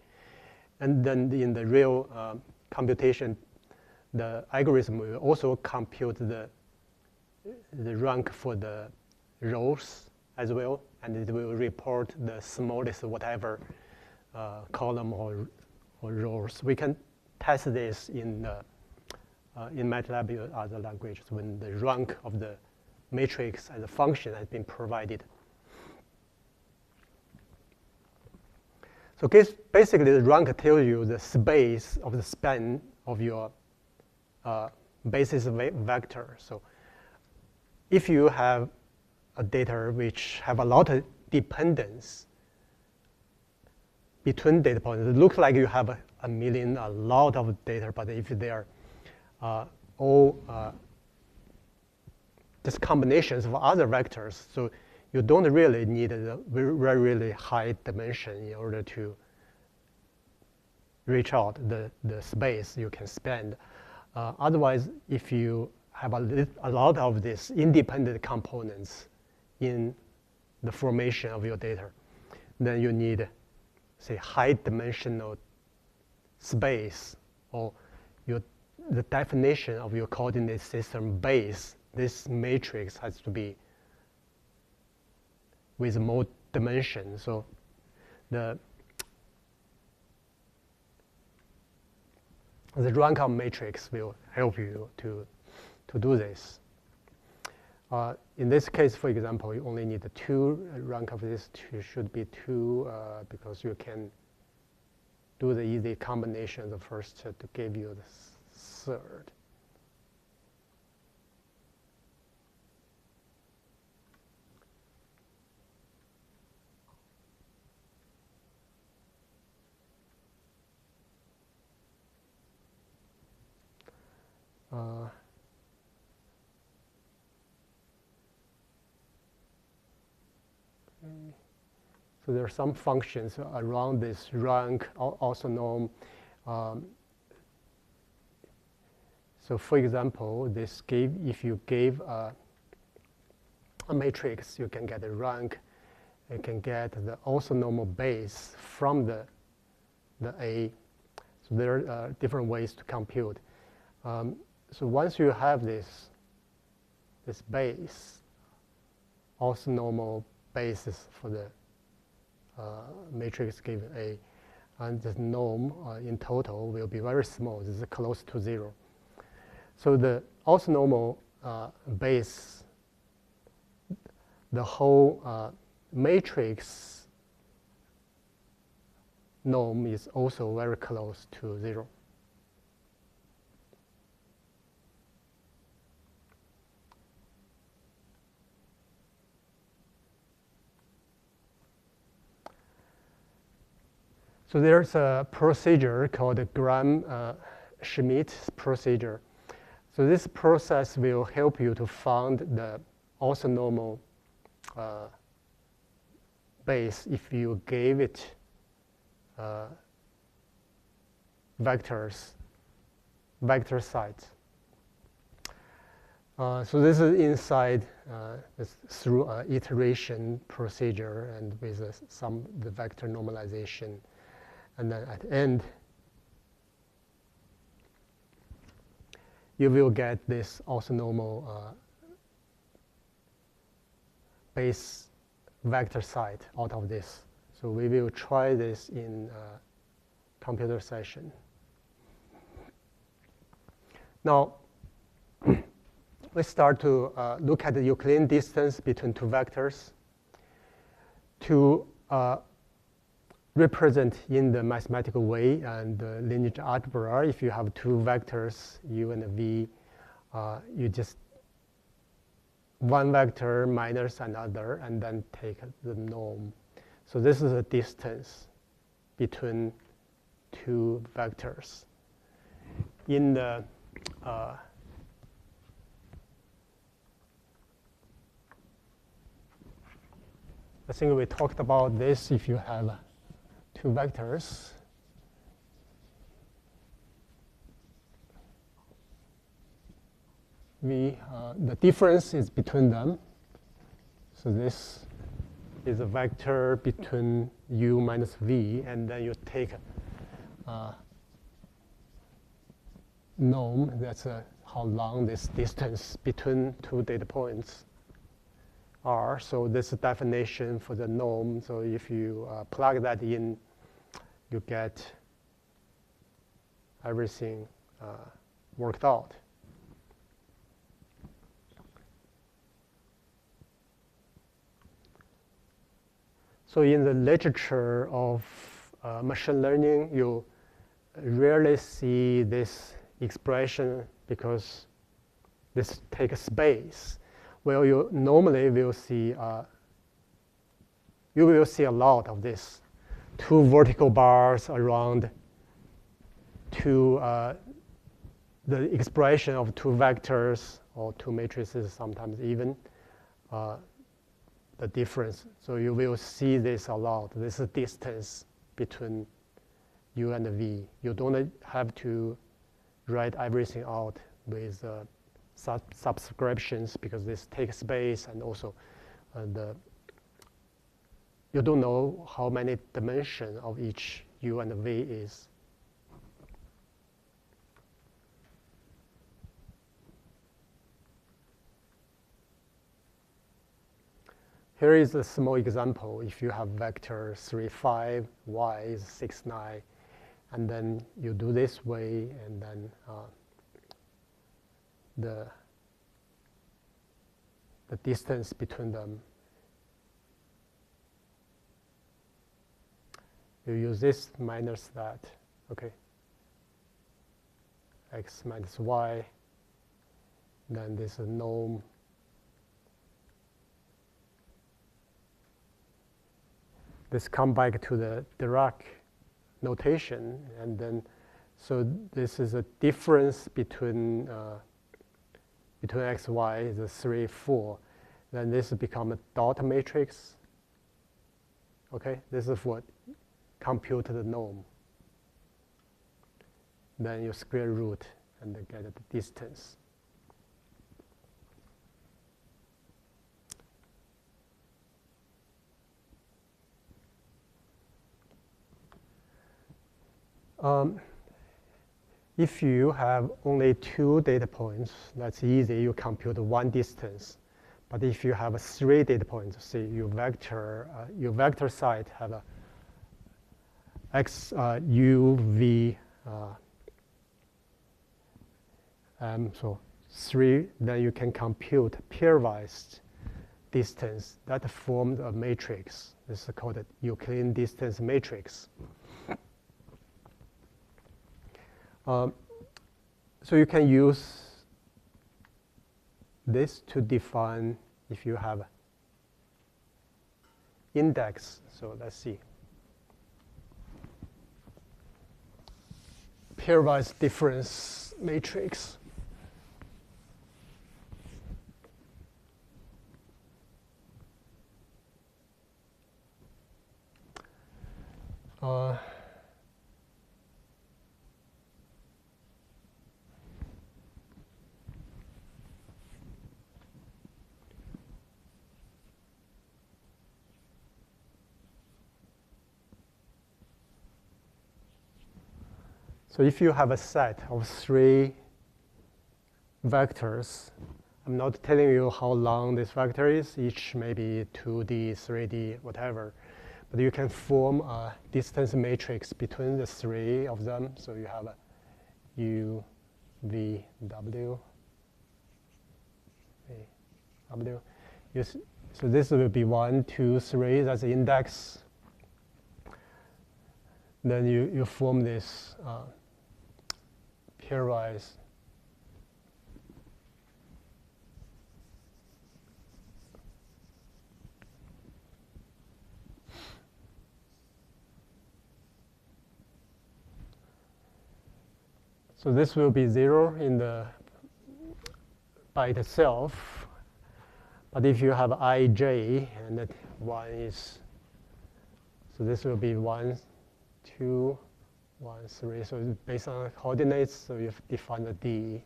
And then in the real computation, the algorithm will also compute the rank for the rows as well, and it will report the smallest whatever column or rows. We can test this in MATLAB or other languages when the rank of the matrix as a function has been provided. So basically, the rank tells you the space of the span of your basis vector. So if you have a data which have a lot of dependence between data points, it looks like you have a lot of data, but if they are all just combinations of other vectors, so you don't really need a really high dimension in order to reach out the space you can spend. Otherwise, if you have a lot of these independent components in the formation of your data, then you need, say, high dimensional space, or the definition of your coordinate system base. This matrix has to be with more dimensions. So the rank of matrix will help you to do this. In this case, for example, you only need 2. Rank of this should be 2 because you can do the easy combination of the first to give you the third. So there are some functions around this rank, also known. So for example, if you gave a matrix, you can get a rank. You can get the orthonormal base from the A. So there are different ways to compute. So once you have this base, orthonormal basis for the matrix given A, and the norm in total will be very small. This is close to 0. So the orthonormal base, the whole matrix norm is also very close to 0. So there's a procedure called the Gram-Schmidt procedure. So this process will help you to find the orthonormal base if you gave it vector sites. So this is inside through an iteration procedure and with the vector normalization. And then at the end, you will get this orthonormal base vector site out of this. So we will try this in computer session. Now, we start to look at the Euclidean distance between two vectors to represent in the mathematical way and linear algebra. If you have two vectors, u and v, you just one vector minus another and then take the norm. So this is a distance between two vectors. In the I think we talked about this. If you have two vectors, the difference is between them. So this is a vector between u minus v, and then you take norm. That's how long this distance between two data points are. So this is a definition for the norm. So if you plug that in, you get everything worked out. So in the literature of machine learning, you rarely see this expression because this takes space. Well, you normally will see, you will see a lot of this. Two vertical bars around two, the expression of two vectors or two matrices, sometimes even the difference. So you will see this a lot. This is distance between u and v. You don't have to write everything out with subscriptions because this takes space, and also you don't know how many dimensions of each u and v is. Here is a small example. If you have vector 3, 5, y is 6, 9, and then you do this way, and then the distance between them, you use this minus that, okay? X minus y, then this is norm. This come back to the Dirac notation, and then so this is a difference between x, y, the 3, 4. Then this become a dot matrix. Okay, this is what compute the norm. Then you square root and get the distance. If you have only two data points, that's easy. You compute one distance. But if you have 3 data points, say your vector site have a x, u, v, so 3, then you can compute pairwise distance that forms a matrix. This is called a Euclidean distance matrix. So you can use this to define if you have index. So let's see. Pairwise difference matrix. So if you have a set of 3 vectors. I'm not telling you how long this vector is, each maybe 2D, 3D, whatever. But you can form a distance matrix between the three of them. So you have a U, V, W, V, W. So this will be 1, 2, 3, that's the index. Then you form this pairwise so this will be 0 in the by itself. But if you have ij and that 1 is, so this will be 1, 2, 1, 3. So it's based on coordinates, so you define the d.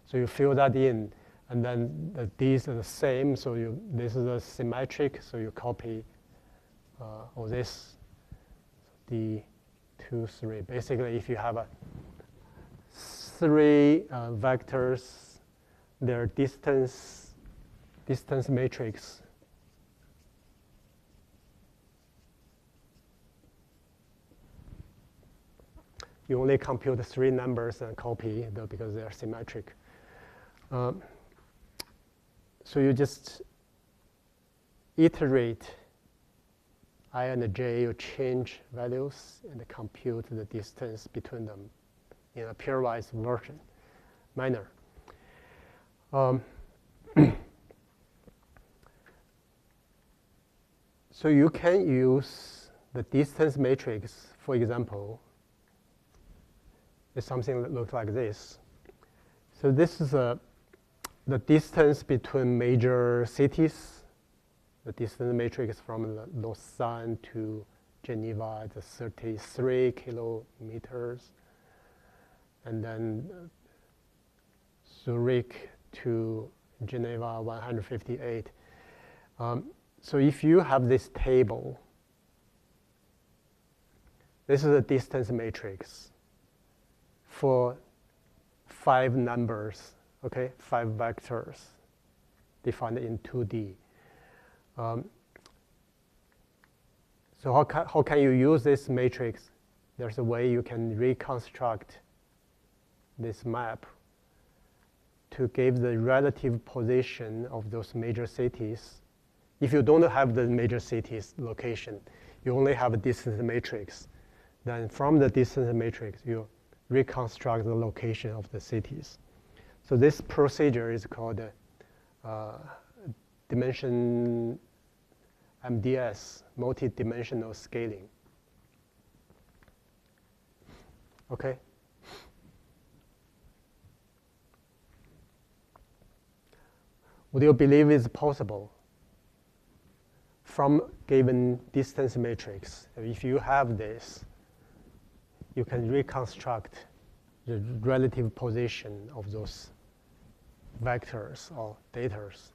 So you fill that in, and then the d's are the same. So this is a symmetric, so you copy all this d, 2, 3. Basically, if you have a 3 vectors, their distance matrix. You only compute 3 numbers and copy though, because they are symmetric. So you just iterate I and j, you change values and compute the distance between them in a pairwise manner. So you can use the distance matrix, for example, is something that looks like this. So this is the distance between major cities. The distance matrix from Lausanne to Geneva is 33 kilometers. And then Zurich to Geneva, 158. So if you have this table, this is a distance matrix for 5 numbers, okay, 5 vectors defined in 2D. So how can you use this matrix? There's a way you can reconstruct this map to give the relative position of those major cities. If you don't have the major cities location, you only have a distance matrix. Then from the distance matrix, you reconstruct the location of the cities. So this procedure is called dimension MDS, multi-dimensional scaling. Okay. Would you believe it's possible from given distance matrix? If you have this, you can reconstruct the relative position of those vectors or datas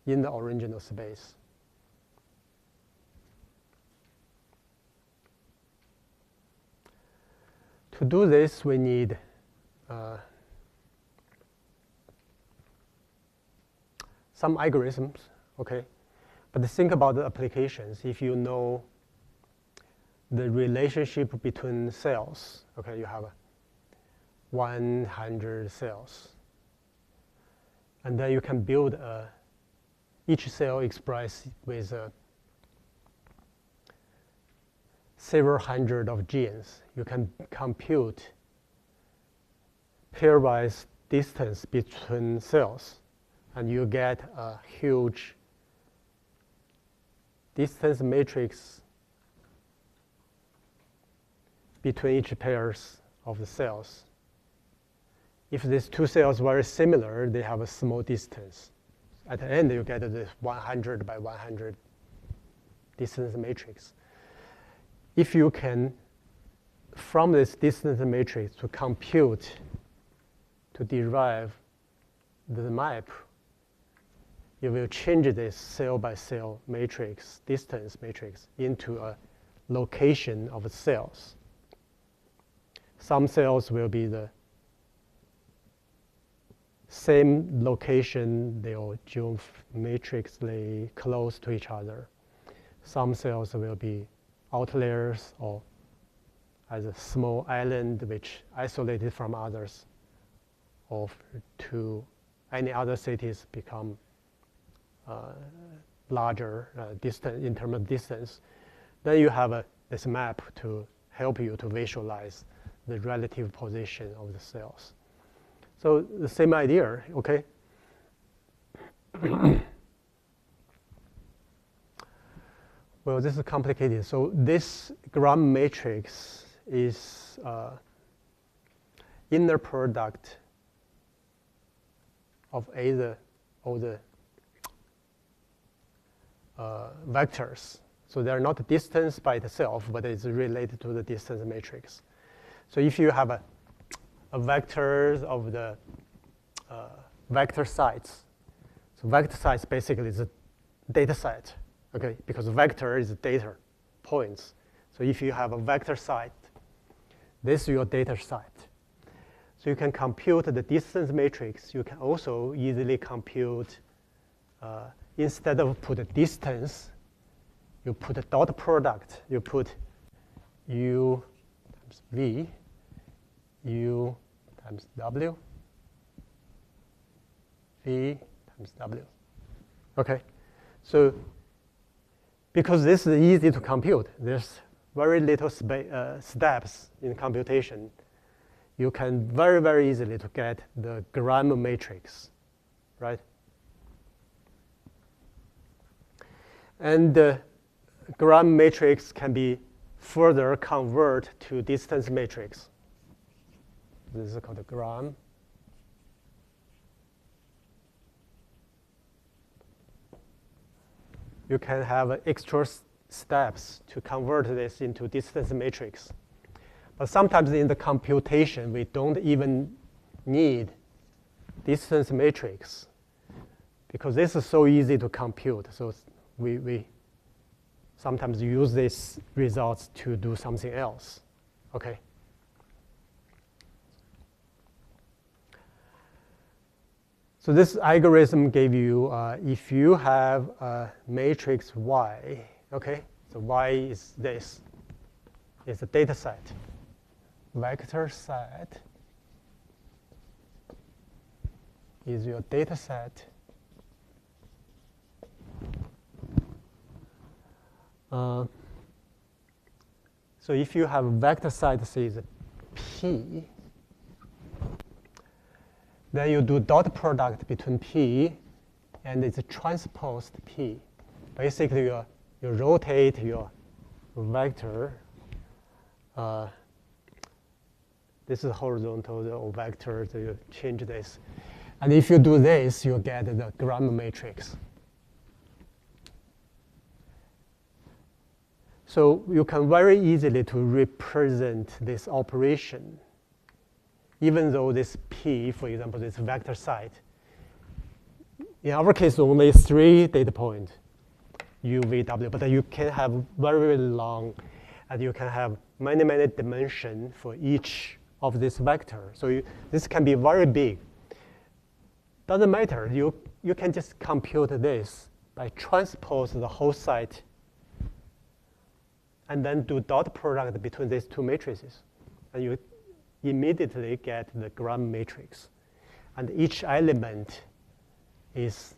in the original space. To do this, we need some algorithms, okay? But think about the applications. If you know the relationship between cells, okay, you have 100 cells. And then you can build each cell expressed with several hundred of genes. You can compute pairwise distance between cells, and you get a huge distance matrix between each pairs of the cells. If these 2 cells are very similar, they have a small distance. At the end, you get this 100 by 100 distance matrix. If you can, from this distance matrix, to compute, to derive the map, you will change this cell by cell matrix, distance matrix, into a location of cells. Some cells will be the same location, they'll geometrically close to each other. Some cells will be outliers or as a small island which isolated from others, or to any other cities become larger distance in terms of distance. Then you have this map to help you to visualize the relative position of the cells. So the same idea, okay? Well, this is complicated. So this gram matrix is inner product of either all the vectors. So they're not distance by itself, but it's related to the distance matrix. So if you have a vectors of the vector sites, so vector sites basically is a data set, okay? Because vector is data points. So if you have a vector site, this is your data site. So you can compute the distance matrix. You can also easily compute, instead of put a distance, you put a dot product. You put U times V, U times W, V times W. Okay, so because this is easy to compute, there's very little steps in computation. You can very, very easily to get the gram matrix, right? And the gram matrix can be further converted to distance matrix. This is called a gram. You can have extra steps to convert this into distance matrix. But sometimes in the computation, we don't even need distance matrix because this is so easy to compute. So we sometimes use these results to do something else, okay? So this algorithm gave you, if you have a matrix Y, okay? So Y is this, it's a data set, vector set is your data set. So if you have a vector set says P, then you do dot product between P and it's transposed P. Basically, you rotate your vector. This is horizontal vector, so you change this. And if you do this, you get the gram matrix. So you can very easily to represent this operation, even though this P, for example, this vector site, in our case, only 3 data points, U, V, W, but you can have very, very long, and you can have many, many dimensions for each of this vector. So this can be very big. Doesn't matter, you can just compute this by transpose the whole site and then do dot product between these two matrices. And you immediately get the gram matrix. And each element is,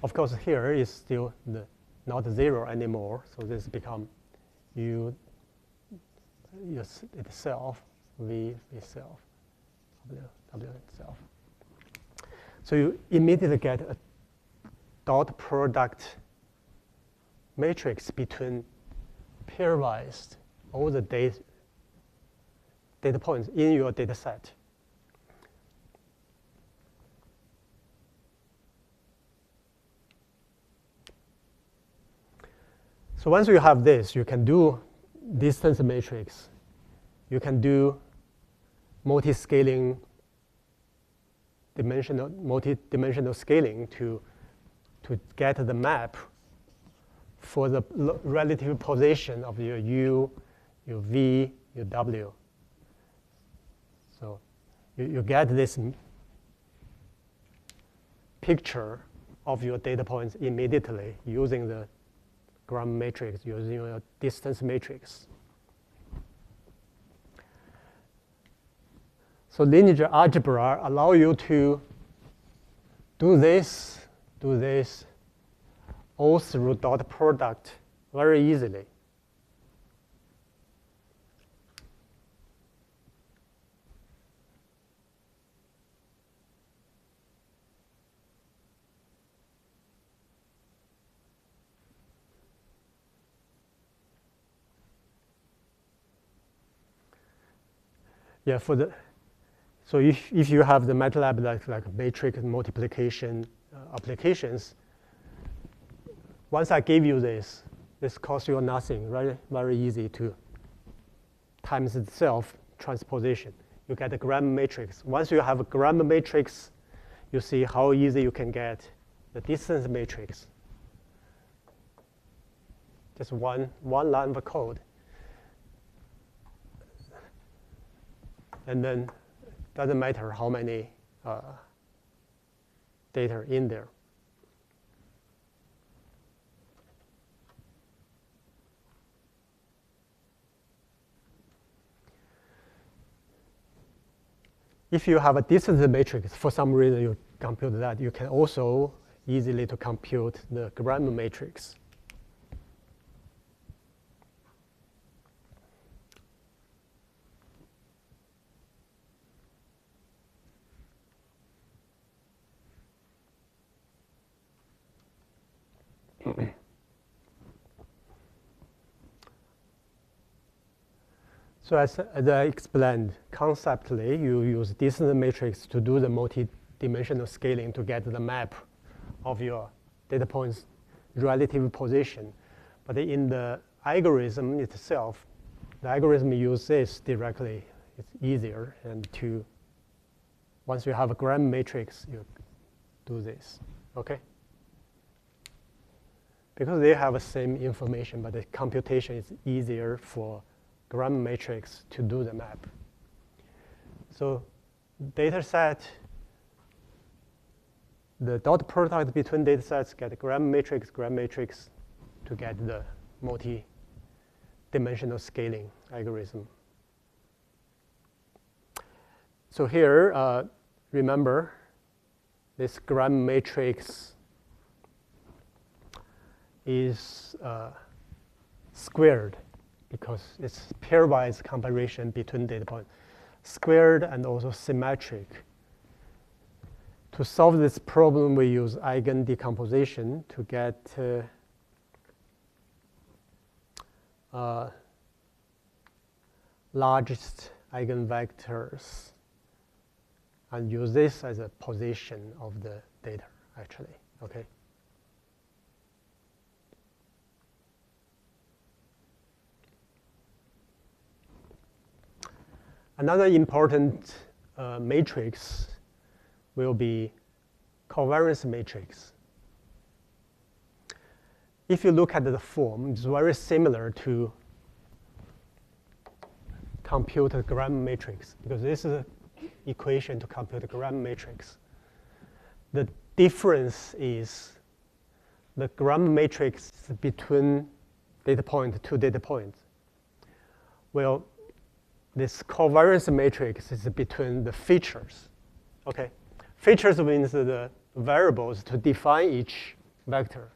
of course, here is still not 0 anymore. So this become U itself, V itself, W itself. So you immediately get a dot product matrix between pairwise all the data points in your data set. So once you have this, you can do distance matrix. You can do multi-scaling, multi-dimensional scaling to get the map for the relative position of your U, your V, your W. So you get this picture of your data points immediately using the gram matrix, using your distance matrix. So linear algebra allow you to do this all through dot product very easily. Yeah, so if you have the MATLAB like matrix multiplication applications, once I give you this costs you nothing, right? Very easy to times itself transposition. You get a gram matrix. Once you have a gram matrix, you see how easy you can get the distance matrix. Just one line of code. And then doesn't matter how many data in there. If you have a distance matrix, for some reason you compute that, you can also easily to compute the gram matrix. So as I explained, conceptually, you use distance matrix to do the multi-dimensional scaling to get the map of your data points' relative position. But in the algorithm itself, the algorithm uses this directly. It's easier, and once you have a gram matrix, you do this, okay? Because they have the same information, but the computation is easier for gram matrix to do the map. So data set, the dot product between data sets get gram matrix to get the multi-dimensional scaling algorithm. So here, remember, this gram matrix is squared because it's pairwise comparison between data points. Squared and also symmetric. To solve this problem, we use eigen decomposition to get largest eigenvectors and use this as a position of the data, actually, okay? Another important matrix will be covariance matrix. If you look at the form, it's very similar to compute a gram matrix, because this is an equation to compute a gram matrix. The difference is the gram matrix between data point to data point. Well, this covariance matrix is between the features. Okay, features means the variables to define each vector.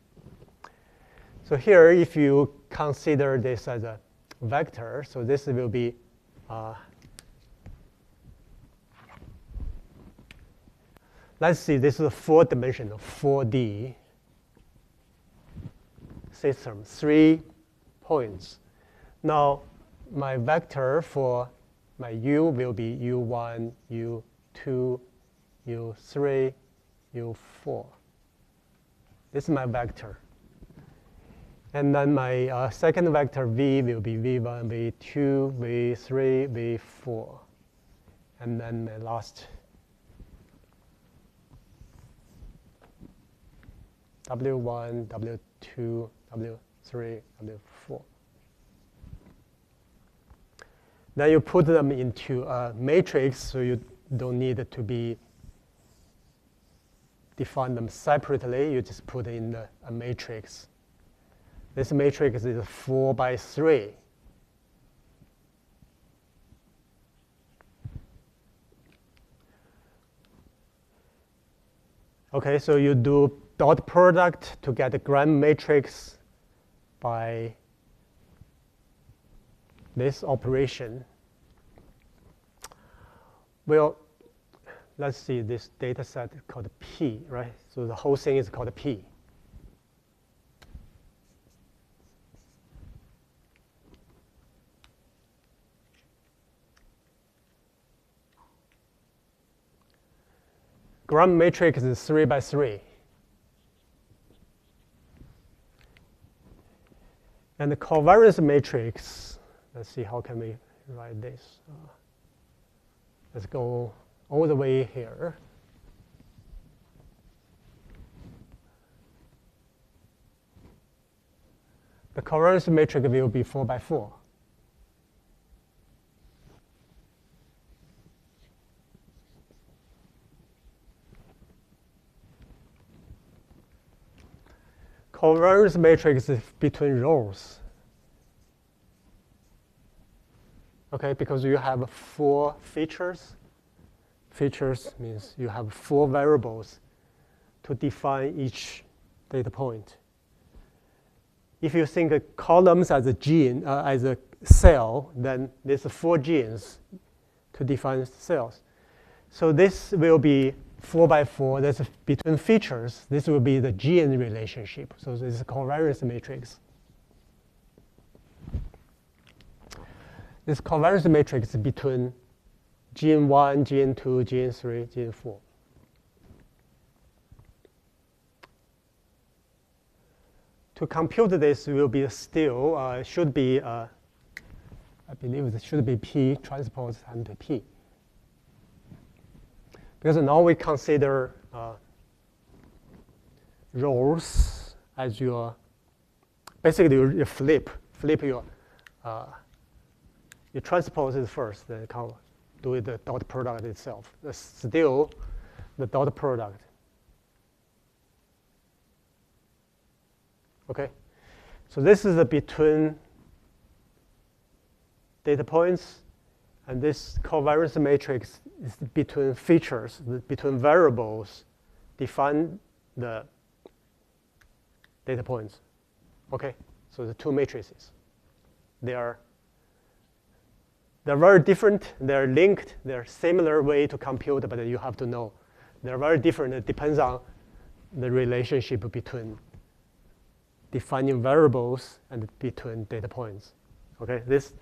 So here, if you consider this as a vector, so this will be let's see, this is a four-dimensional, 4D system, 3 points. Now, my vector for my U will be U1, U2, U3, U4. This is my vector. And then my second vector V will be V1, V2, V3, V4. And then my last W1, W2, W3, W4. Then you put them into a matrix, so you don't need to be define them separately, you just put in a matrix. This matrix is 4 by 3. Okay, so you do dot product to get the gram matrix by this operation. Well, let's see this data set called P, right? So the whole thing is called P. Gram matrix is 3 by 3. And the covariance matrix, let's see how can we write this. Let's go all the way here. The covariance matrix will be 4 by 4. Covariance matrix is between rows. Okay, because you have 4 features. Features means you have 4 variables to define each data point. If you think of columns as a gene, as a cell, then there's 4 genes to define cells. So this will be 4 by 4. That's between features. This will be the gene relationship. So this is a covariance matrix. This covariance matrix is between gene 1, gene 2, gene 3, gene 4. To compute this will be still, should be, I believe it should be P transpose times P. Because now we consider rows as your, basically you flip your, you transpose it first, then do the dot product itself. That's still the dot product. Okay, so this is the between data points, and this covariance matrix is between features, between variables, define the data points. Okay, so the 2 matrices, they're very different. They're linked. They're similar way to compute, but you have to know they're very different. It depends on the relationship between defining variables and between data points. Okay, this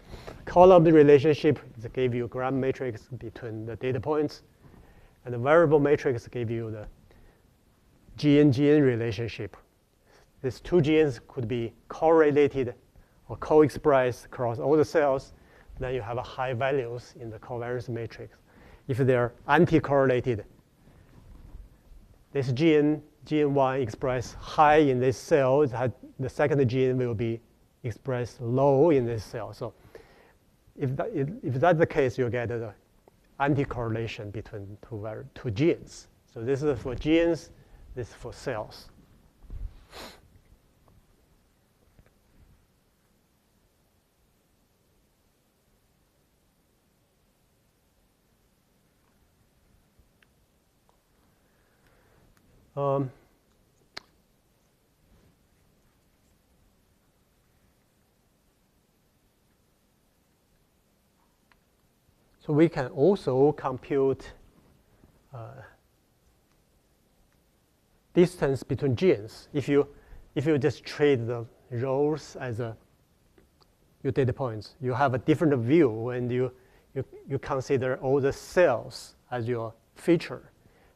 column relationship gave you gram matrix between the data points, and the variable matrix gave you the gene-gene relationship. These 2 genes could be correlated or co-expressed across all the cells. Then you have high values in the covariance matrix. If they're anti-correlated, this gene 1 expressed high in this cell, the second gene will be expressed low in this cell. So if that's the case, you get the anti-correlation between 2 genes. So this is for genes, this is for cells. So we can also compute distance between genes. If you just treat the rows as your data points, you have a different view when you consider all the cells as your feature.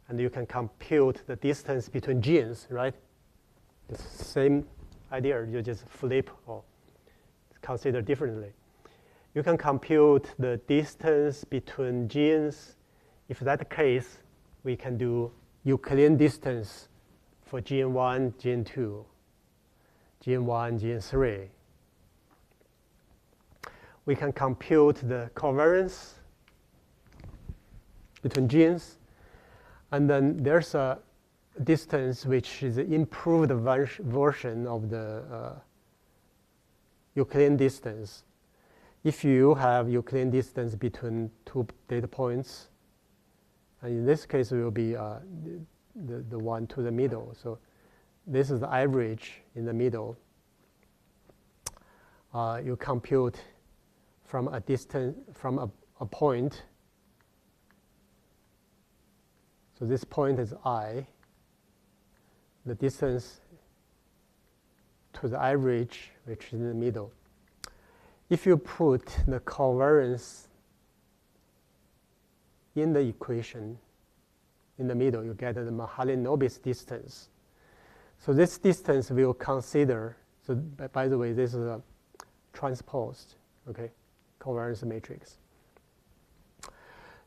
And you can compute the distance between genes, right? The same idea, you just flip or consider differently. You can compute the distance between genes. If that's the case, we can do Euclidean distance for gene 1, gene 2, gene 1, gene 3. We can compute the covariance between genes. And then there's a distance, which is an improved version of the Euclidean distance. If you have Euclidean distance between two data points, and in this case it will be the one to the middle. So this is the average in the middle. You compute from a distance, from a point. So this point is I. The distance to the average, which is in the middle. If you put the covariance in the equation in the middle, you get the Mahalanobis distance. So this distance will consider, so by the way, this is a transposed, okay, covariance matrix.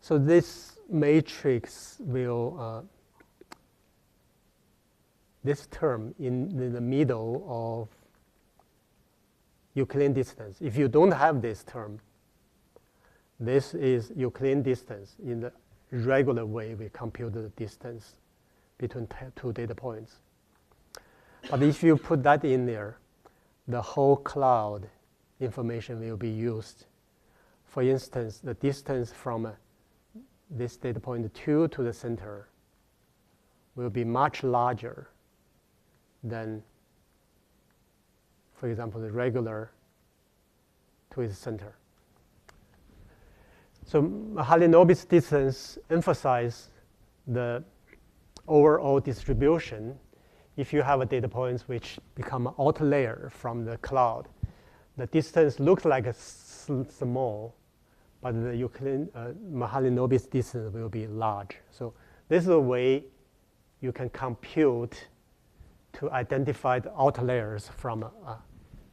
So this matrix will, this term in the middle of Euclidean distance. If you don't have this term, this is Euclidean distance. In the regular way, we compute the distance between two data points. But if you put that in there, the whole cloud information will be used. For instance, the distance from this data point 2 to the center will be much larger than, for example, the regular to its center. So Mahalanobis distance emphasizes the overall distribution. If you have a data points which become an outer layer from the cloud, the distance looks like a small, but the Euclidean Mahalanobis distance will be large. So this is a way you can compute to identify the outer layers from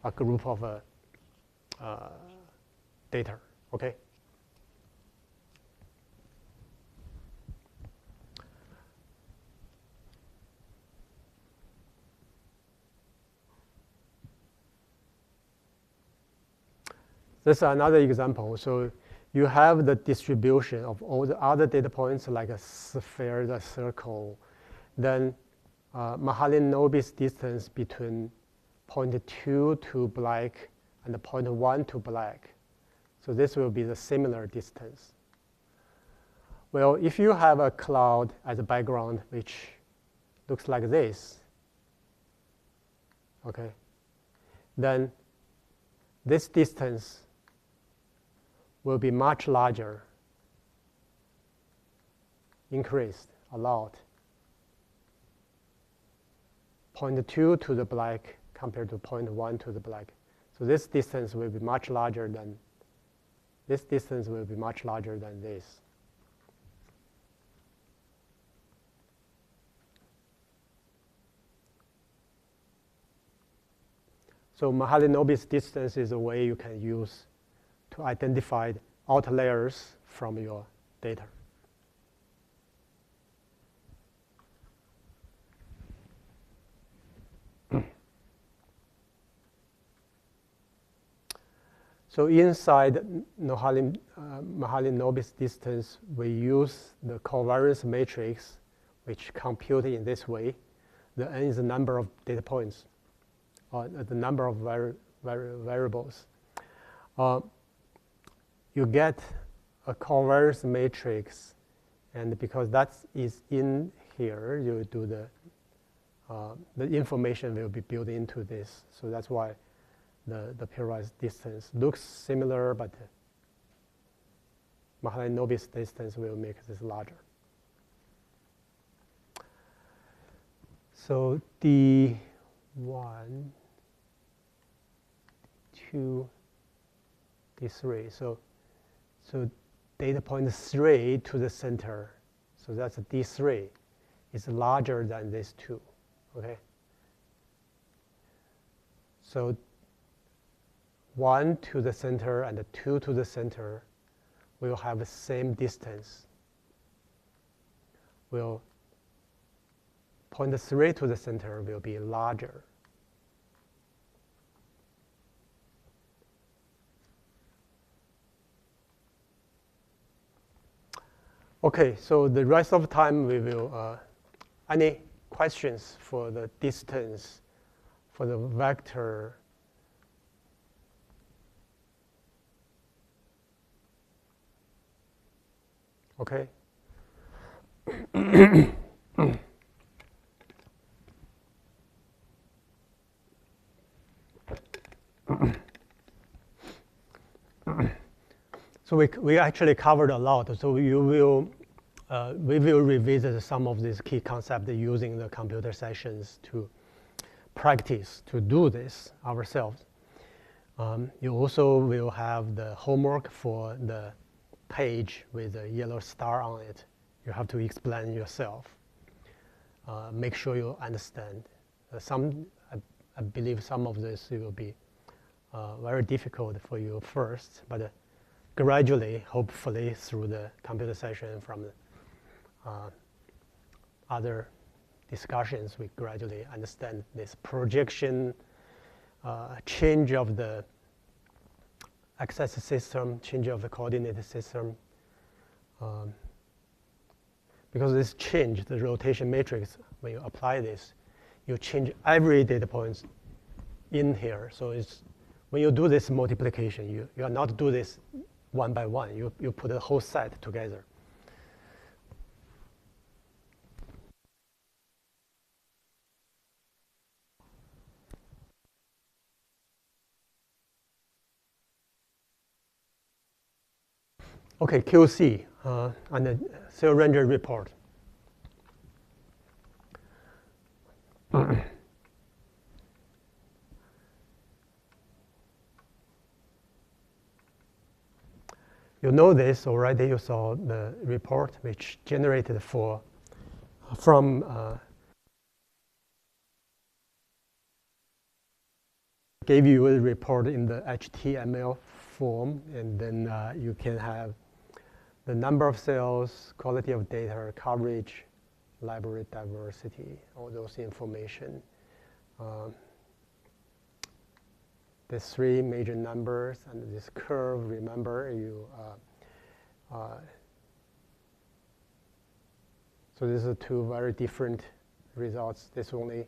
a group of data, okay? This is another example. So you have the distribution of all the other data points like a sphere, a circle. Then Mahalanobis distance between point 2 to black and the point 1 to black. So this will be the similar distance. Well, if you have a cloud as a background which looks like this, okay, then this distance will be much larger, increased a lot. Point 2 to the black compared to point 1 to the black. So this distance will be much larger than, this distance will be much larger than this. So Mahalanobis distance is a way you can use to identify outer layers from your data. So inside Mahalanobis distance, we use the covariance matrix, which compute in this way. The n is the number of data points, or the number of variables. You get a covariance matrix, and because that is in here, you do the information will be built into this. So that's why the periodized distance looks similar, but Mahalanobis distance will make this larger. So D1, 2, D3. So data point 3 to the center, so that's a D3, is larger than this 2, okay? So 1 to the center and 2 to the center will have the same distance. Will point 3 to the center will be larger. Okay, so the rest of the time we will, any questions for the distance, for the vector. Okay. So we actually covered a lot. So we will revisit some of these key concepts using the computer sessions to practice to do this ourselves. You also will have the homework for the page with a yellow star on it. You have to explain yourself. Make sure you understand. I believe some of this will be very difficult for you first, but gradually, hopefully, through the computer session from other discussions, we gradually understand this projection, change of the access system, change of the coordinate system. Because this change, the rotation matrix, when you apply this, you change every data point in here. So it's, when you do this multiplication, you are not do this one by one. You put the whole set together. Okay, QC and the cell ranger report. You know this already. You saw the report which generated from gave you a report in the HTML form, and then you can have the number of cells, quality of data, coverage, library diversity, all those information. The three major numbers and this curve, remember, so these are two very different results. This only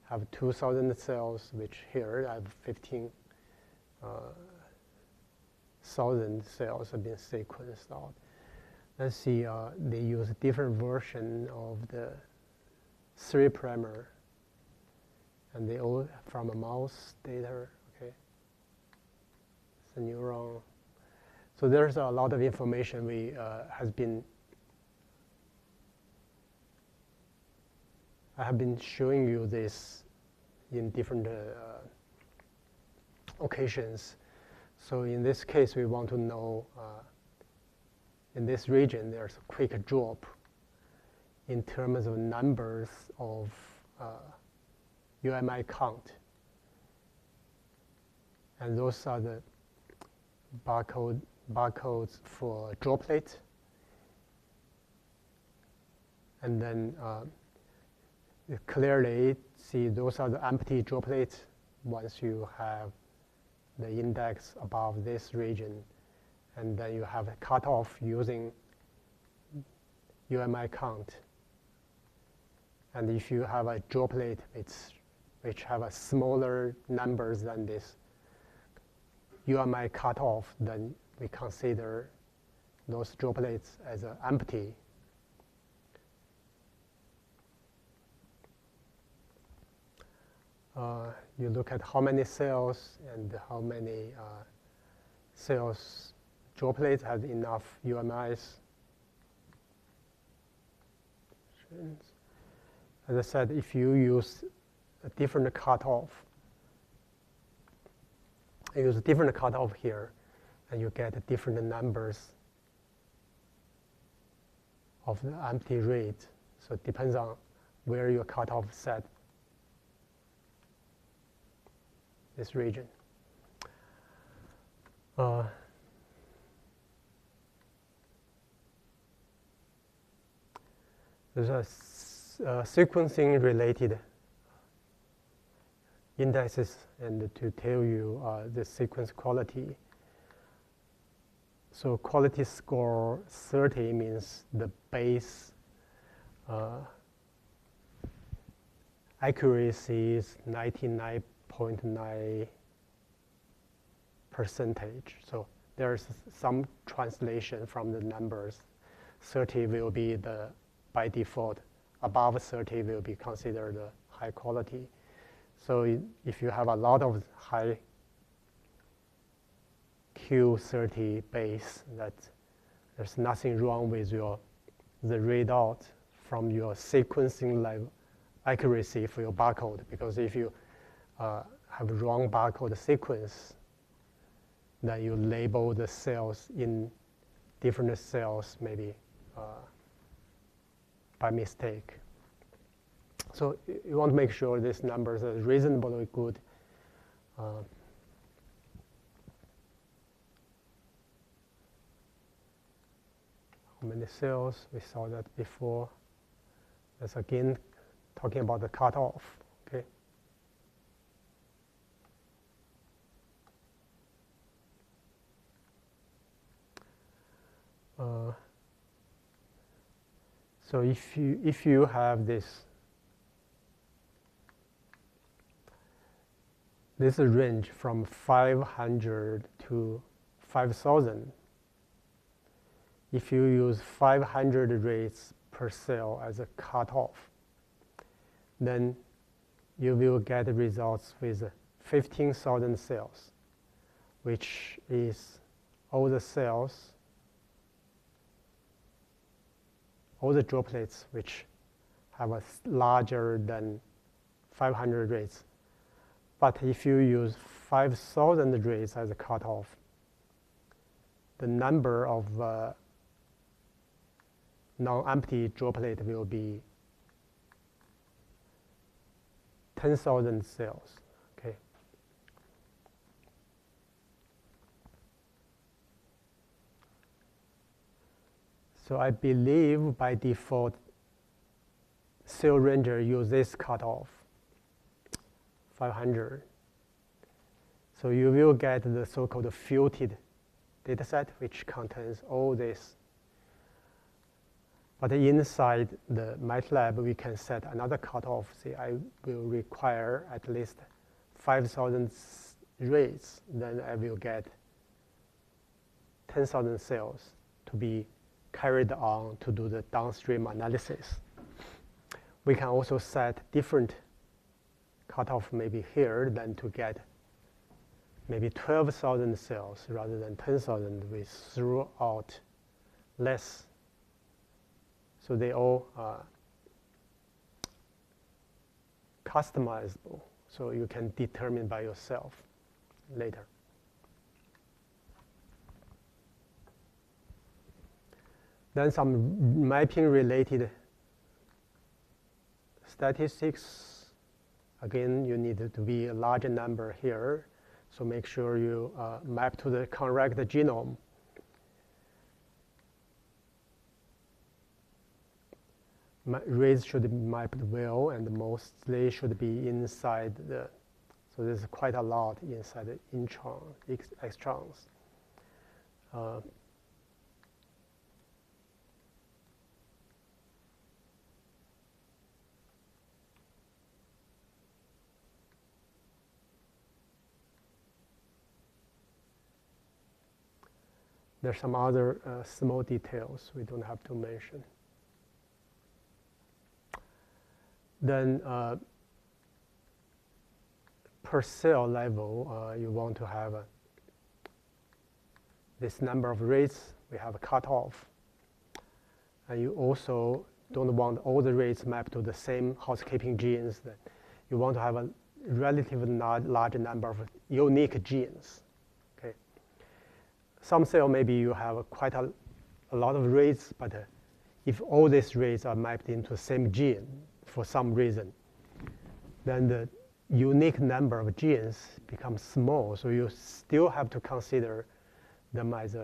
have 2,000 cells, which here I have 15,000 cells have been sequenced out. Let's see, they use a different version of the 3' and they all from a mouse data. Okay, it's a neuron. So there's a lot of information we I have been showing you this in different occasions. So in this case, we want to know in this region, there's a quick drop in terms of numbers of UMI count. And those are the barcodes for droplet. And then you clearly see those are the empty droplets once you have the index above this region. And then you have a cutoff using UMI count. And if you have a droplet which have a smaller numbers than this UMI cutoff, then we consider those droplets as empty. You look at how many cells and how many cells droplets have enough UMIs. As I said, if you use a different cutoff, you use a different cutoff here, and you get different numbers of the empty rate. So it depends on where your cutoff set this region. There's a sequencing related indexes and to tell you the sequence quality. So quality score 30 means the base accuracy is 99.9%. So there's some translation from the numbers. 30 will be the, by default, above 30 will be considered high quality. So if you have a lot of high Q30 base, that there's nothing wrong with the readout from your sequencing level accuracy for your barcode, because if you have wrong barcode sequence, then you label the cells in different cells maybe by mistake. So you want to make sure these numbers are reasonably good. How many cells? We saw that before. That's again talking about the cutoff. Okay. So if you have this range from 500 to 5,000, if you use 500 rates per cell as a cutoff, then you will get results with 15,000 cells, which is all the cells, all the droplets which have a larger than 500 rates. But if you use 5,000 rates as a cutoff, the number of non-empty droplet will be 10,000 cells. Okay. So I believe by default, Cell Ranger use this cutoff, 500. So you will get the so-called filtered dataset, which contains all this. But inside the MATLAB, we can set another cutoff. Say I will require at least 5,000 rates, then I will get 10,000 cells to be carried on to do the downstream analysis. We can also set different cutoff maybe here than to get maybe 12,000 cells rather than 10,000. We threw out less. So they all are customizable, so you can determine by yourself later. Then some mapping related statistics. Again, you need to be a larger number here, so make sure you map to the correct genome. Rates should be mapped well, and mostly should be inside the, so there's quite a lot inside the intron, extrons. There's some other small details we don't have to mention. Then per cell level, you want to have this number of rates. We have a cutoff. And you also don't want all the rates mapped to the same housekeeping genes. That you want to have a relatively large number of unique genes. Okay. Some cell maybe you have quite a lot of rates, but if all these rates are mapped into the same gene, for some reason, then the unique number of genes becomes small, so you still have to consider them as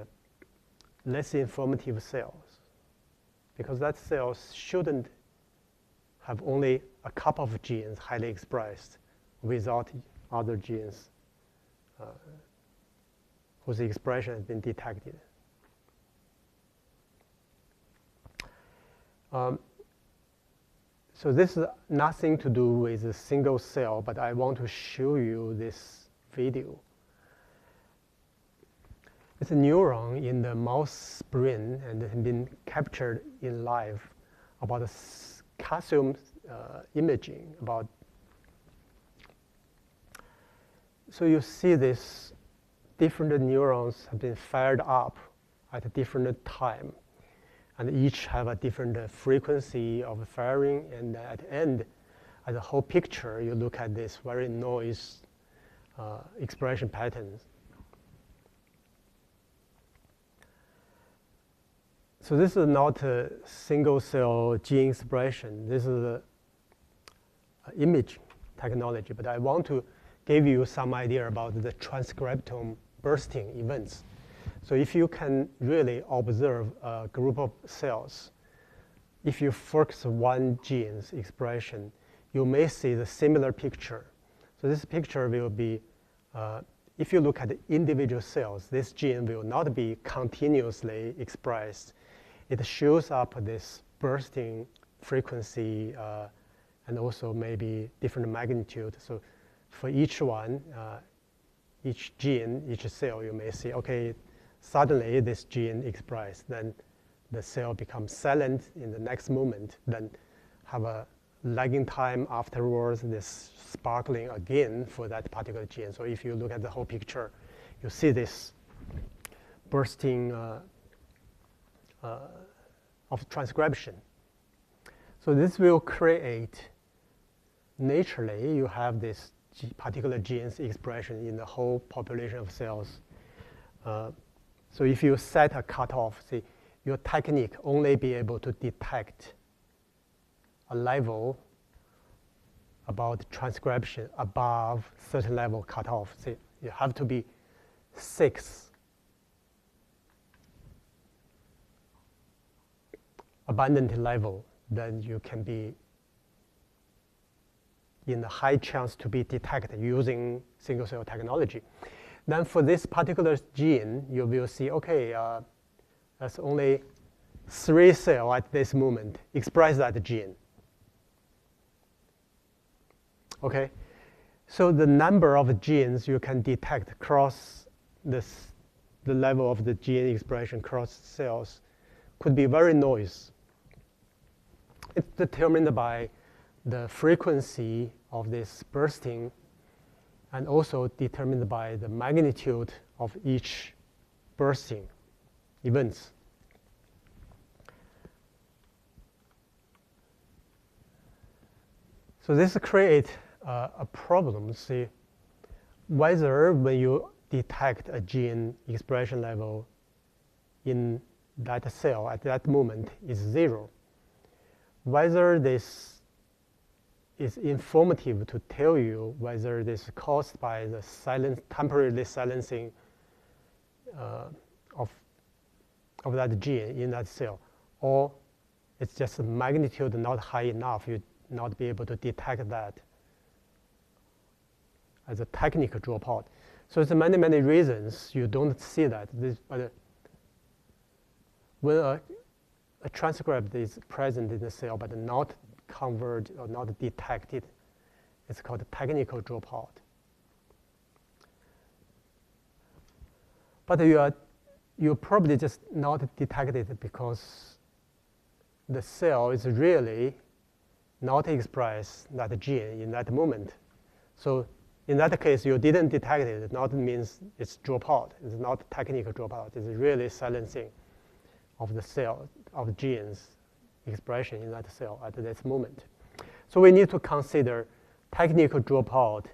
less informative cells, because that cells shouldn't have only a couple of genes highly expressed without other genes whose expression has been detected. So this is nothing to do with a single cell, but I want to show you this video. It's a neuron in the mouse brain and it has been captured in live about calcium imaging. So you see this different neurons have been fired up at a different time, and each have a different frequency of firing, and at the end, as a whole picture, you look at this very noise expression patterns. So this is not a single cell gene expression. This is a image technology, but I want to give you some idea about the transcriptome bursting events. So if you can really observe a group of cells, if you focus one gene's expression, you may see the similar picture. So this picture will be, if you look at the individual cells, this gene will not be continuously expressed. It shows up this bursting frequency and also maybe different magnitude. So for each one, each gene, each cell, you may see, okay, suddenly this gene expressed, then the cell becomes silent in the next moment, then have a lagging time afterwards, this sparkling again for that particular gene. So if you look at the whole picture, you see this bursting of transcription. So this will create, naturally, you have this particular gene's expression in the whole population of cells. So if you set a cutoff, see, your technique only be able to detect a level about transcription above certain level cutoff. See, you have to be 6 abundant level, then you can be in a high chance to be detected using single cell technology. Then for this particular gene, you will see, okay, there's only 3 cells at this moment express that gene. Okay, so the number of genes you can detect across the level of the gene expression across cells could be very noisy. It's determined by the frequency of this bursting and also determined by the magnitude of each bursting events. So this creates a problem. See, whether when you detect a gene expression level in that cell at that moment is 0, whether this is informative to tell you whether this is caused by the temporary silencing of that gene in that cell, or it's just the magnitude not high enough, you not be able to detect that as a technical dropout. So there's many, many reasons you don't see that. But when a transcript is present in the cell but not converted or not detected, it's called a technical dropout. But you probably just not detected it because the cell is really not express that gene in that moment. So in that case, you didn't detect it. It not means it's dropout. It's not technical dropout. It's really silencing of the cell, of genes expression in that cell at this moment. So we need to consider technical dropout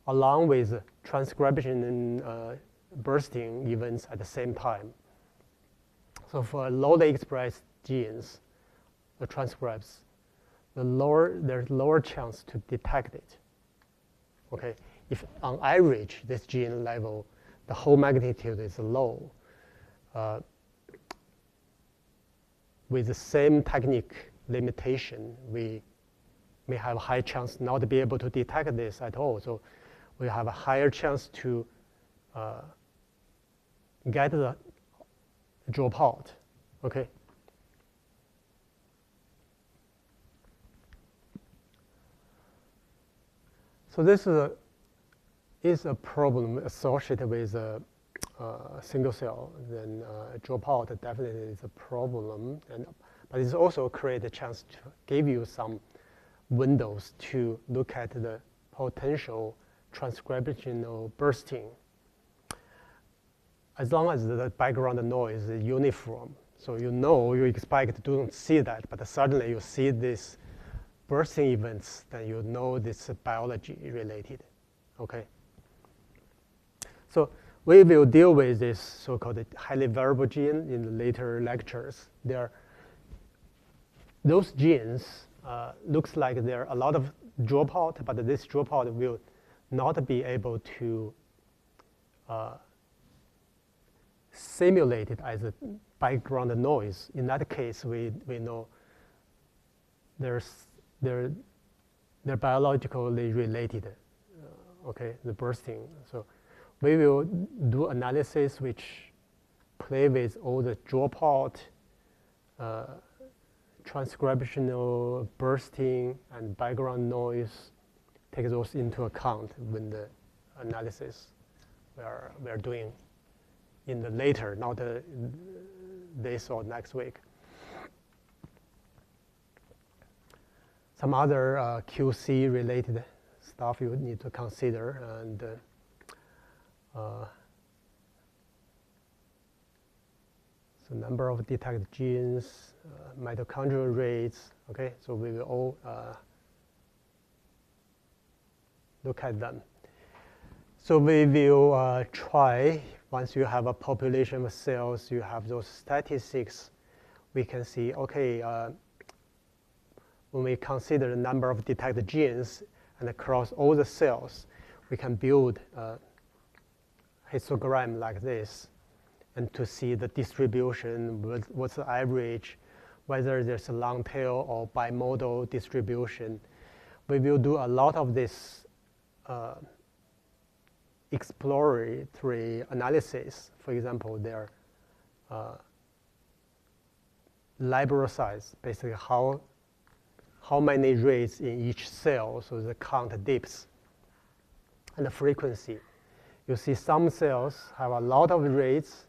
along with transcription and bursting events at the same time. So for lowly expressed genes, the transcripts, there's lower chance to detect it. Okay, if on average this gene level, the whole magnitude is low, with the same technique limitation, we may have a high chance not to be able to detect this at all. So we have a higher chance to get the dropout. Okay. So this is a problem associated with a single cell. Then dropout definitely is a problem, but it's also create a chance to give you some windows to look at the potential transcriptional bursting. As long as the background noise is uniform, so you expect to don't see that, but suddenly you see this bursting events, then you know this is biology related, okay? So we will deal with this so-called highly variable gene in the later lectures. Those genes looks like there are a lot of dropout, but this dropout will not be able to simulate it as a background noise. In that case, we know they're biologically related, okay, the bursting. So we will do analysis which play with all the dropout, transcriptional bursting, and background noise, take those into account when the analysis we are doing in the later, not this or next week. Some other QC related stuff you need to consider, and so number of detected genes, mitochondrial rates, okay, so we will all look at them. So we will try, once you have a population of cells, you have those statistics, we can see, okay, when we consider the number of detected genes and across all the cells, we can build a histogram like this, and to see the distribution, what's the average, whether there's a long tail or bimodal distribution. We will do a lot of this exploratory analysis. For example, their library size, basically how many rates in each cell, so the count dips, and the frequency. You see some cells have a lot of rates,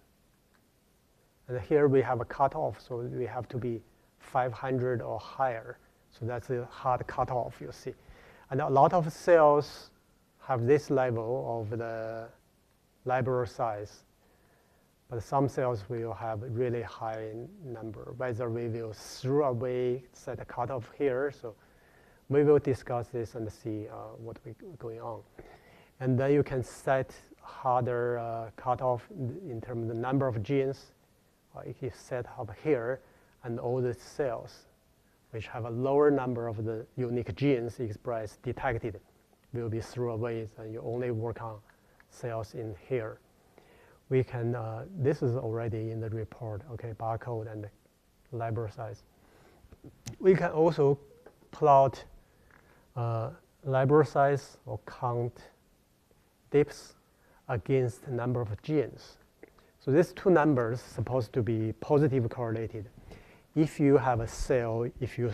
and here we have a cutoff, so we have to be 500 or higher. So that's a hard cutoff, you see. And a lot of cells have this level of the library size, but some cells will have really high number. Whether we will throw away, set a cutoff here, so we will discuss this and see what we going on. And then you can set harder cutoff in terms of the number of genes. If you set up here, and all the cells which have a lower number of the unique genes expressed detected will be thrown away, and you only work on cells in here. We can, this is already in the report, okay, barcode and library size. We can also plot library size or count dips against the number of genes. So these two numbers supposed to be positive correlated. If you have a cell, if you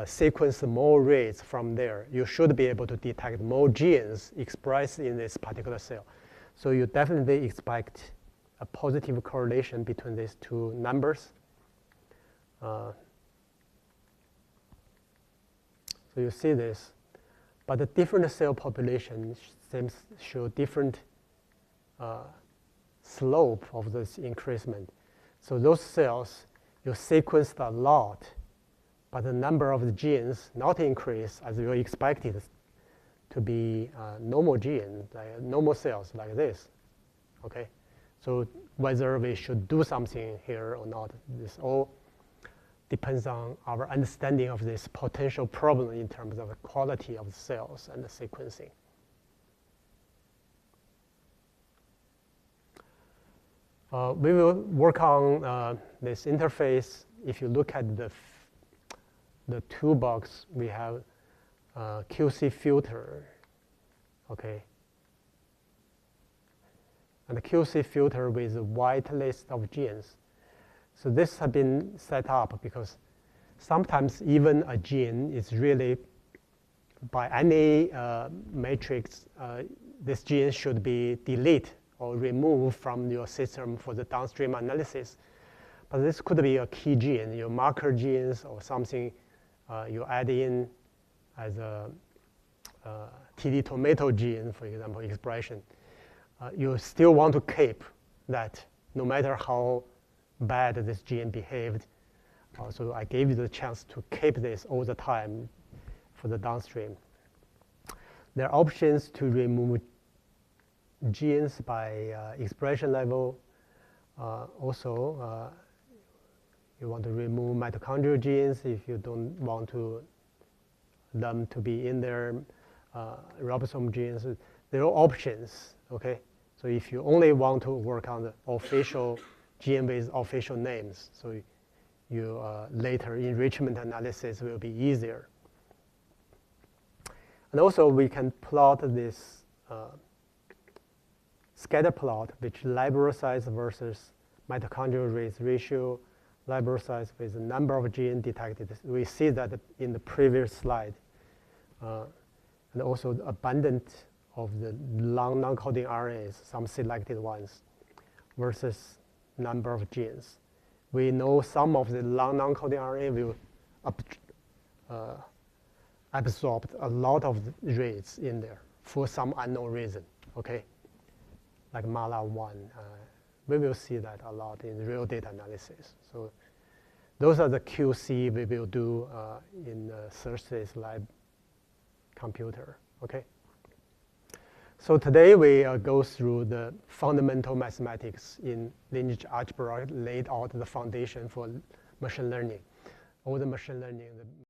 sequence more rates from there, you should be able to detect more genes expressed in this particular cell. So you definitely expect a positive correlation between these two numbers. So you see this, but the different cell population seems to show different slope of this increasement. So those cells, you sequenced a lot, but the number of the genes not increase as you expected to be normal gene, like normal cells like this, okay? So whether we should do something here or not, this all depends on our understanding of this potential problem in terms of the quality of the cells and the sequencing. We will work on this interface. If you look at the toolbox, we have QC filter, okay? And the QC filter with a wide list of genes. So this has been set up because sometimes even a gene is really by any matrix, this gene should be deleted or removed from your system for the downstream analysis. But this could be a key gene, your marker genes or something you add in as a TD tomato gene, for example, expression. You still want to keep that no matter how bad this gene behaved. So I gave you the chance to keep this all the time for the downstream. There are options to remove genes by expression level. Also, you want to remove mitochondrial genes if you don't want them to be in there. Ribosome genes, there are options, okay? So if you only want to work on the official gene with official names, so you later enrichment analysis will be easier. And also we can plot this scatter plot, which library size versus mitochondrial ratio, library size with the number of genes detected. We see that in the previous slide. And also the abundance of the long non-coding RNAs, some selected ones, versus number of genes. We know some of the long non-coding RNA will absorb a lot of the rates in there for some unknown reason, okay? Like MALA1. We will see that a lot in real data analysis. So those are the QC we will do in Thursday's lab computer, okay? So today we go through the fundamental mathematics in lineage algebra, laid out the foundation for machine learning. All the machine learning,